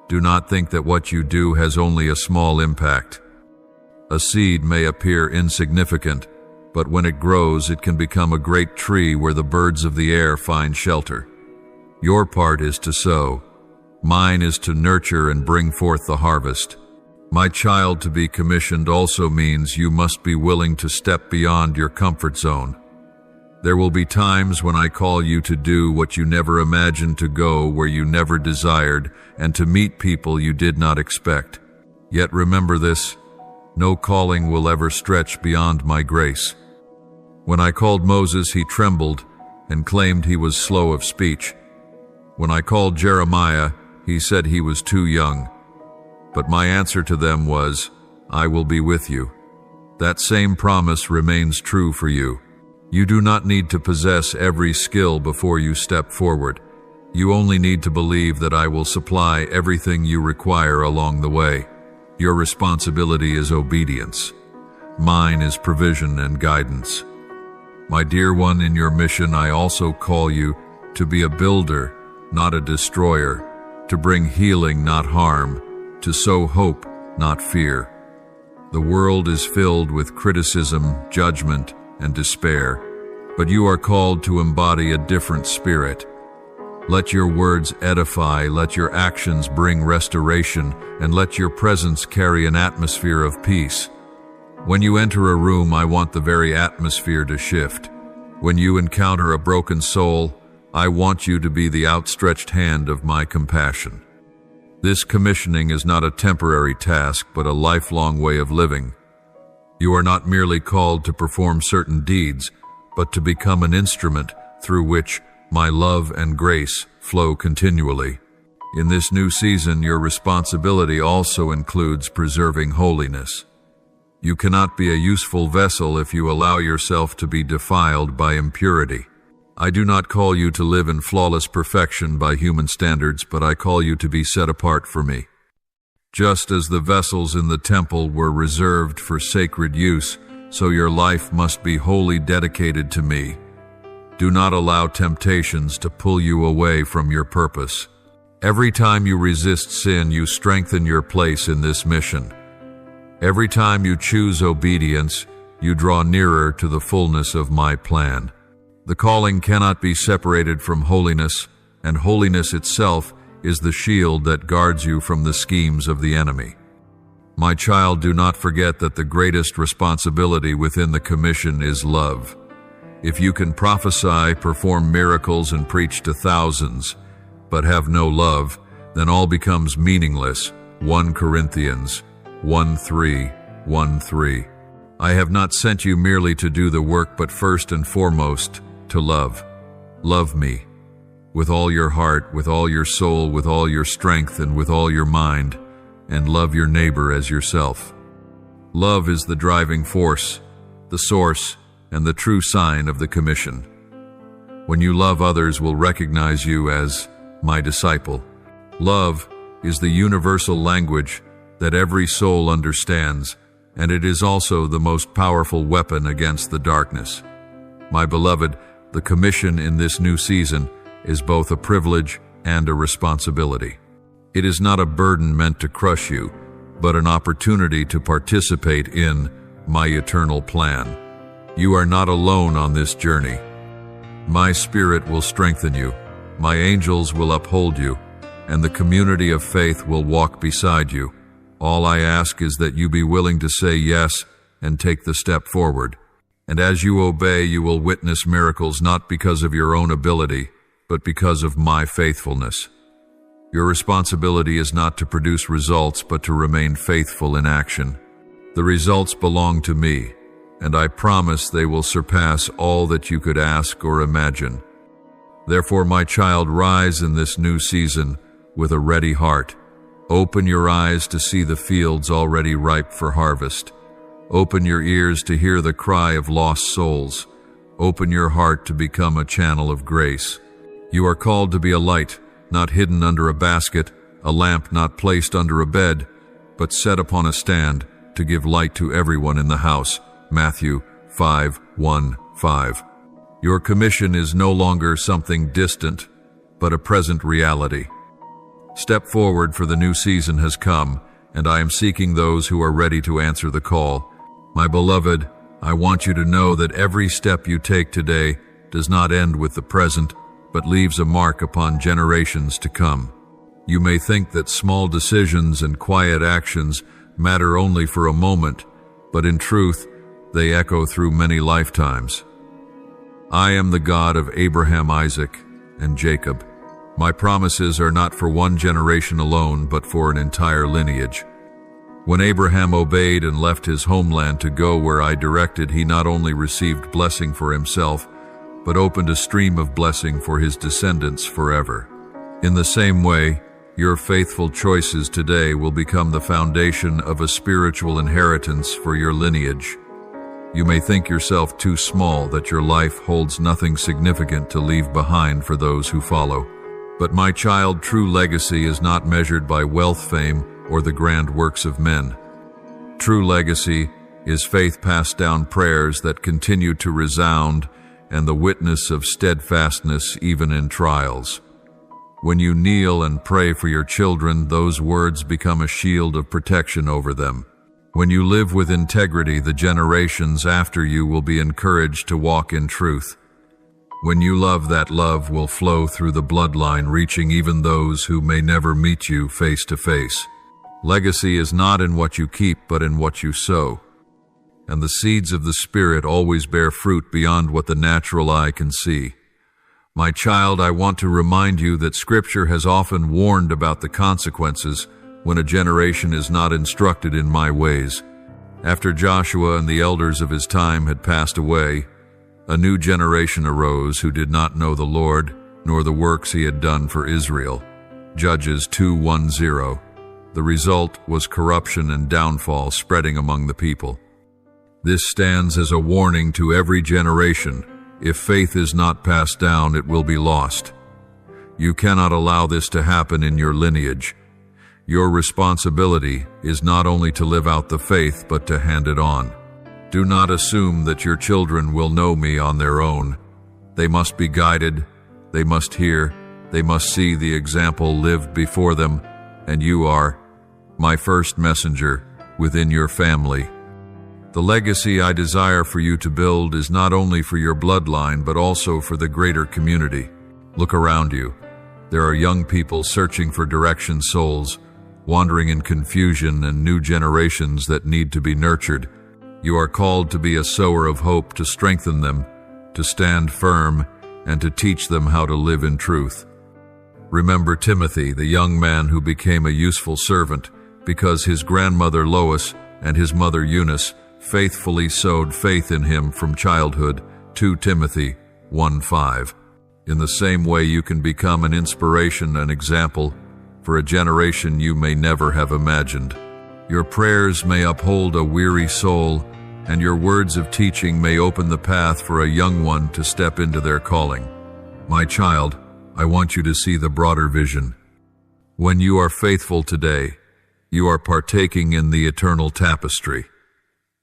Do not think that what you do has only a small impact. A seed may appear insignificant, but when it grows, it can become a great tree where the birds of the air find shelter. Your part is to sow. Mine is to nurture and bring forth the harvest. My child, to be commissioned also means you must be willing to step beyond your comfort zone. There will be times when I call you to do what you never imagined, to go where you never desired, and to meet people you did not expect. Yet remember this: no calling will ever stretch beyond my grace. When I called Moses, he trembled and claimed he was slow of speech. When I called Jeremiah, he said he was too young. But my answer to them was, "I will be with you." That same promise remains true for you. You do not need to possess every skill before you step forward. You only need to believe that I will supply everything you require along the way. Your responsibility is obedience. Mine is provision and guidance. My dear one, in your mission, I also call you to be a builder, not a destroyer, to bring healing, not harm, to sow hope, not fear. The world is filled with criticism, judgment, and despair, but you are called to embody a different spirit. Let your words edify, let your actions bring restoration, and let your presence carry an atmosphere of peace. When you enter a room, I want the very atmosphere to shift. When you encounter a broken soul, I want you to be the outstretched hand of my compassion. This commissioning is not a temporary task, but a lifelong way of living. You are not merely called to perform certain deeds, but to become an instrument through which my love and grace flow continually. In this new season, your responsibility also includes preserving holiness. You cannot be a useful vessel if you allow yourself to be defiled by impurity. I do not call you to live in flawless perfection by human standards, but I call you to be set apart for me. Just as the vessels in the temple were reserved for sacred use, so your life must be wholly dedicated to me. Do not allow temptations to pull you away from your purpose. Every time you resist sin, you strengthen your place in this mission. Every time you choose obedience, you draw nearer to the fullness of my plan. The calling cannot be separated from holiness, and holiness itself is the shield that guards you from the schemes of the enemy. My child, do not forget that the greatest responsibility within the commission is love. If you can prophesy, perform miracles, and preach to thousands, but have no love, then all becomes meaningless. 1 Corinthians 1:3. I have not sent you merely to do the work, but first and foremost, to love. Love me with all your heart, with all your soul, with all your strength, and with all your mind, and love your neighbor as yourself. Love is the driving force, the source, and the true sign of the commission. When you love, others will recognize you as my disciple. Love is the universal language that every soul understands, and it is also the most powerful weapon against the darkness. My beloved, the commission in this new season is both a privilege and a responsibility. It is not a burden meant to crush you, but an opportunity to participate in my eternal plan. You are not alone on this journey. My Spirit will strengthen you, my angels will uphold you, and the community of faith will walk beside you. All I ask is that you be willing to say yes and take the step forward. And as you obey, you will witness miracles not because of your own ability, but because of my faithfulness. Your responsibility is not to produce results, but to remain faithful in action. The results belong to me, and I promise they will surpass all that you could ask or imagine. Therefore, my child, rise in this new season with a ready heart. Open your eyes to see the fields already ripe for harvest. Open your ears to hear the cry of lost souls. Open your heart to become a channel of grace. You are called to be a light, not hidden under a basket, a lamp not placed under a bed, but set upon a stand to give light to everyone in the house. Matthew 5:1-5. Your commission is no longer something distant, but a present reality. Step forward, for the new season has come, and I am seeking those who are ready to answer the call. My beloved, I want you to know that every step you take today does not end with the present, but leaves a mark upon generations to come. You may think that small decisions and quiet actions matter only for a moment, but in truth, they echo through many lifetimes. I am the God of Abraham, Isaac, and Jacob. My promises are not for one generation alone, but for an entire lineage. When Abraham obeyed and left his homeland to go where I directed, he not only received blessing for himself, but opened a stream of blessing for his descendants forever. In the same way, your faithful choices today will become the foundation of a spiritual inheritance for your lineage. You may think yourself too small, that your life holds nothing significant to leave behind for those who follow. But my child, true legacy is not measured by wealth, fame, or the grand works of men. True legacy is faith passed down, prayers that continue to resound, and the witness of steadfastness even in trials. When you kneel and pray for your children, those words become a shield of protection over them. When you live with integrity, the generations after you will be encouraged to walk in truth. When you love, that love will flow through the bloodline, reaching even those who may never meet you face to face. Legacy is not in what you keep, but in what you sow. And the seeds of the Spirit always bear fruit beyond what the natural eye can see. My child, I want to remind you that Scripture has often warned about the consequences when a generation is not instructed in my ways. After Joshua and the elders of his time had passed away, a new generation arose who did not know the Lord, nor the works he had done for Israel. Judges 2:10. The result was corruption and downfall spreading among the people. This stands as a warning to every generation. If faith is not passed down, it will be lost. You cannot allow this to happen in your lineage. Your responsibility is not only to live out the faith, but to hand it on. Do not assume that your children will know me on their own. They must be guided, they must hear, they must see the example lived before them, and you are my first messenger within your family. The legacy I desire for you to build is not only for your bloodline, but also for the greater community. Look around you. There are young people searching for direction, souls wandering in confusion, and new generations that need to be nurtured. You are called to be a sower of hope, to strengthen them, to stand firm, and to teach them how to live in truth. Remember Timothy, the young man who became a useful servant because his grandmother Lois and his mother Eunice faithfully sowed faith in him from childhood. 2 Timothy 1:5. In the same way, you can become an inspiration, an example for a generation you may never have imagined. Your prayers may uphold a weary soul, and your words of teaching may open the path for a young one to step into their calling. My child, I want you to see the broader vision. When you are faithful today, you are partaking in the eternal tapestry.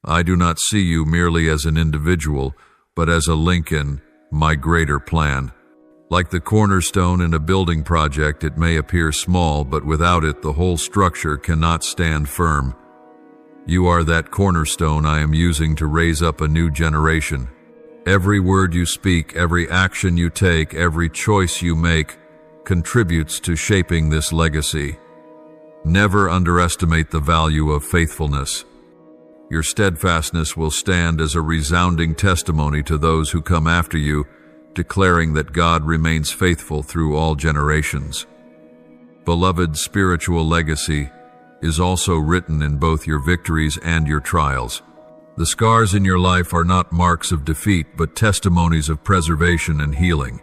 I do not see you merely as an individual, but as a link in my greater plan. Like the cornerstone in a building project, it may appear small, but without it, the whole structure cannot stand firm. You are that cornerstone I am using to raise up a new generation. Every word you speak, every action you take, every choice you make contributes to shaping this legacy. Never underestimate the value of faithfulness. Your steadfastness will stand as a resounding testimony to those who come after you, declaring that God remains faithful through all generations. Beloved, spiritual legacy is also written in both your victories and your trials. The scars in your life are not marks of defeat, but testimonies of preservation and healing.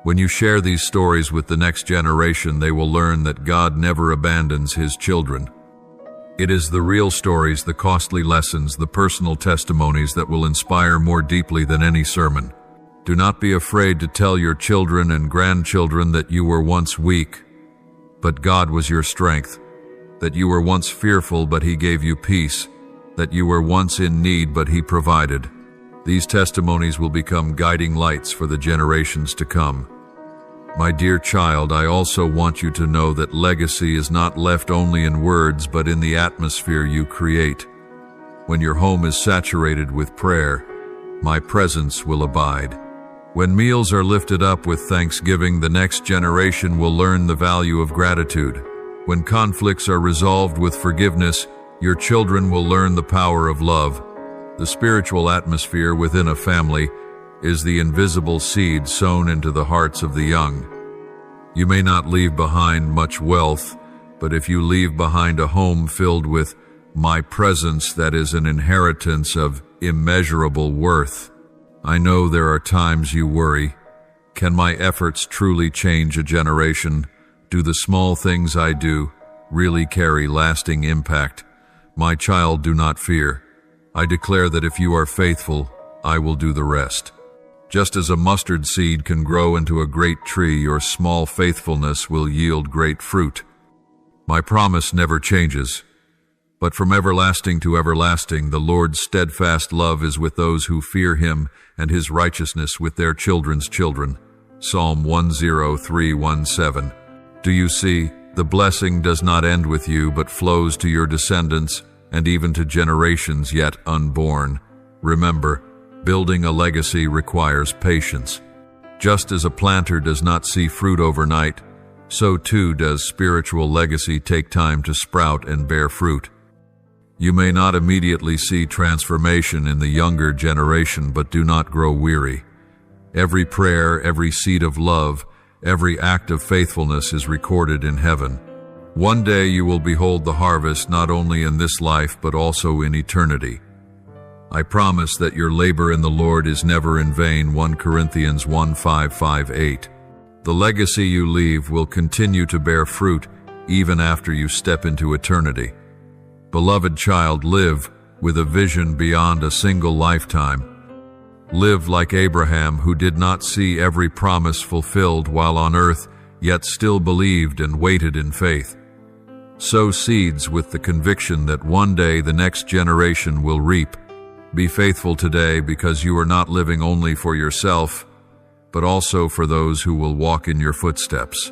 When you share these stories with the next generation, they will learn that God never abandons His children. It is the real stories, the costly lessons, the personal testimonies that will inspire more deeply than any sermon. Do not be afraid to tell your children and grandchildren that you were once weak, but God was your strength, that you were once fearful, but He gave you peace, that you were once in need, but He provided. These testimonies will become guiding lights for the generations to come. My dear child, I also want you to know that legacy is not left only in words, but in the atmosphere you create. When your home is saturated with prayer, my presence will abide. When meals are lifted up with thanksgiving, the next generation will learn the value of gratitude. When conflicts are resolved with forgiveness, your children will learn the power of love. The spiritual atmosphere within a family is the invisible seed sown into the hearts of the young. You may not leave behind much wealth, but if you leave behind a home filled with my presence, that is an inheritance of immeasurable worth. I know there are times you worry. Can my efforts truly change a generation? Do the small things I do really carry lasting impact? My child, do not fear. I declare that if you are faithful, I will do the rest. Just as a mustard seed can grow into a great tree, your small faithfulness will yield great fruit. My promise never changes. But from everlasting to everlasting, the Lord's steadfast love is with those who fear Him, and His righteousness with their children's children. Psalm 103:17. Do you see? The blessing does not end with you, but flows to your descendants, and even to generations yet unborn. Remember, building a legacy requires patience. Just as a planter does not see fruit overnight, so too does spiritual legacy take time to sprout and bear fruit. You may not immediately see transformation in the younger generation, but do not grow weary. Every prayer, every seed of love, every act of faithfulness is recorded in heaven. One day you will behold the harvest, not only in this life, but also in eternity. I promise that your labor in the Lord is never in vain. 1 Corinthians 1:5-8. The legacy you leave will continue to bear fruit even after you step into eternity. Beloved child, live with a vision beyond a single lifetime. Live like Abraham, who did not see every promise fulfilled while on earth, yet still believed and waited in faith. Sow seeds with the conviction that one day the next generation will reap. Be faithful today, because you are not living only for yourself, but also for those who will walk in your footsteps.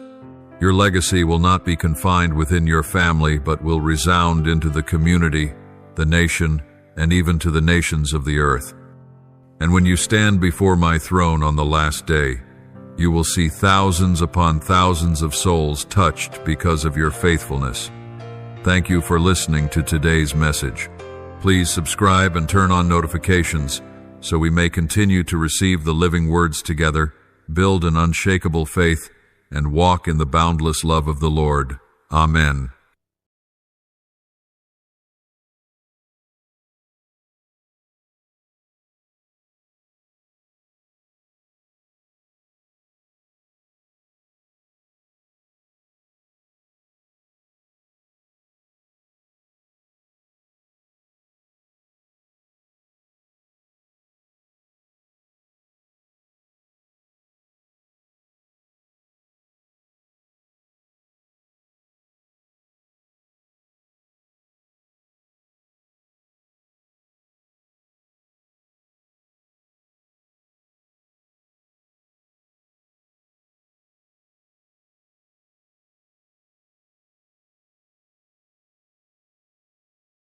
Your legacy will not be confined within your family, but will resound into the community, the nation, and even to the nations of the earth. And when you stand before my throne on the last day, you will see thousands upon thousands of souls touched because of your faithfulness. Thank you for listening to today's message. Please subscribe and turn on notifications so we may continue to receive the living words together, build an unshakable faith, and walk in the boundless love of the Lord. Amen.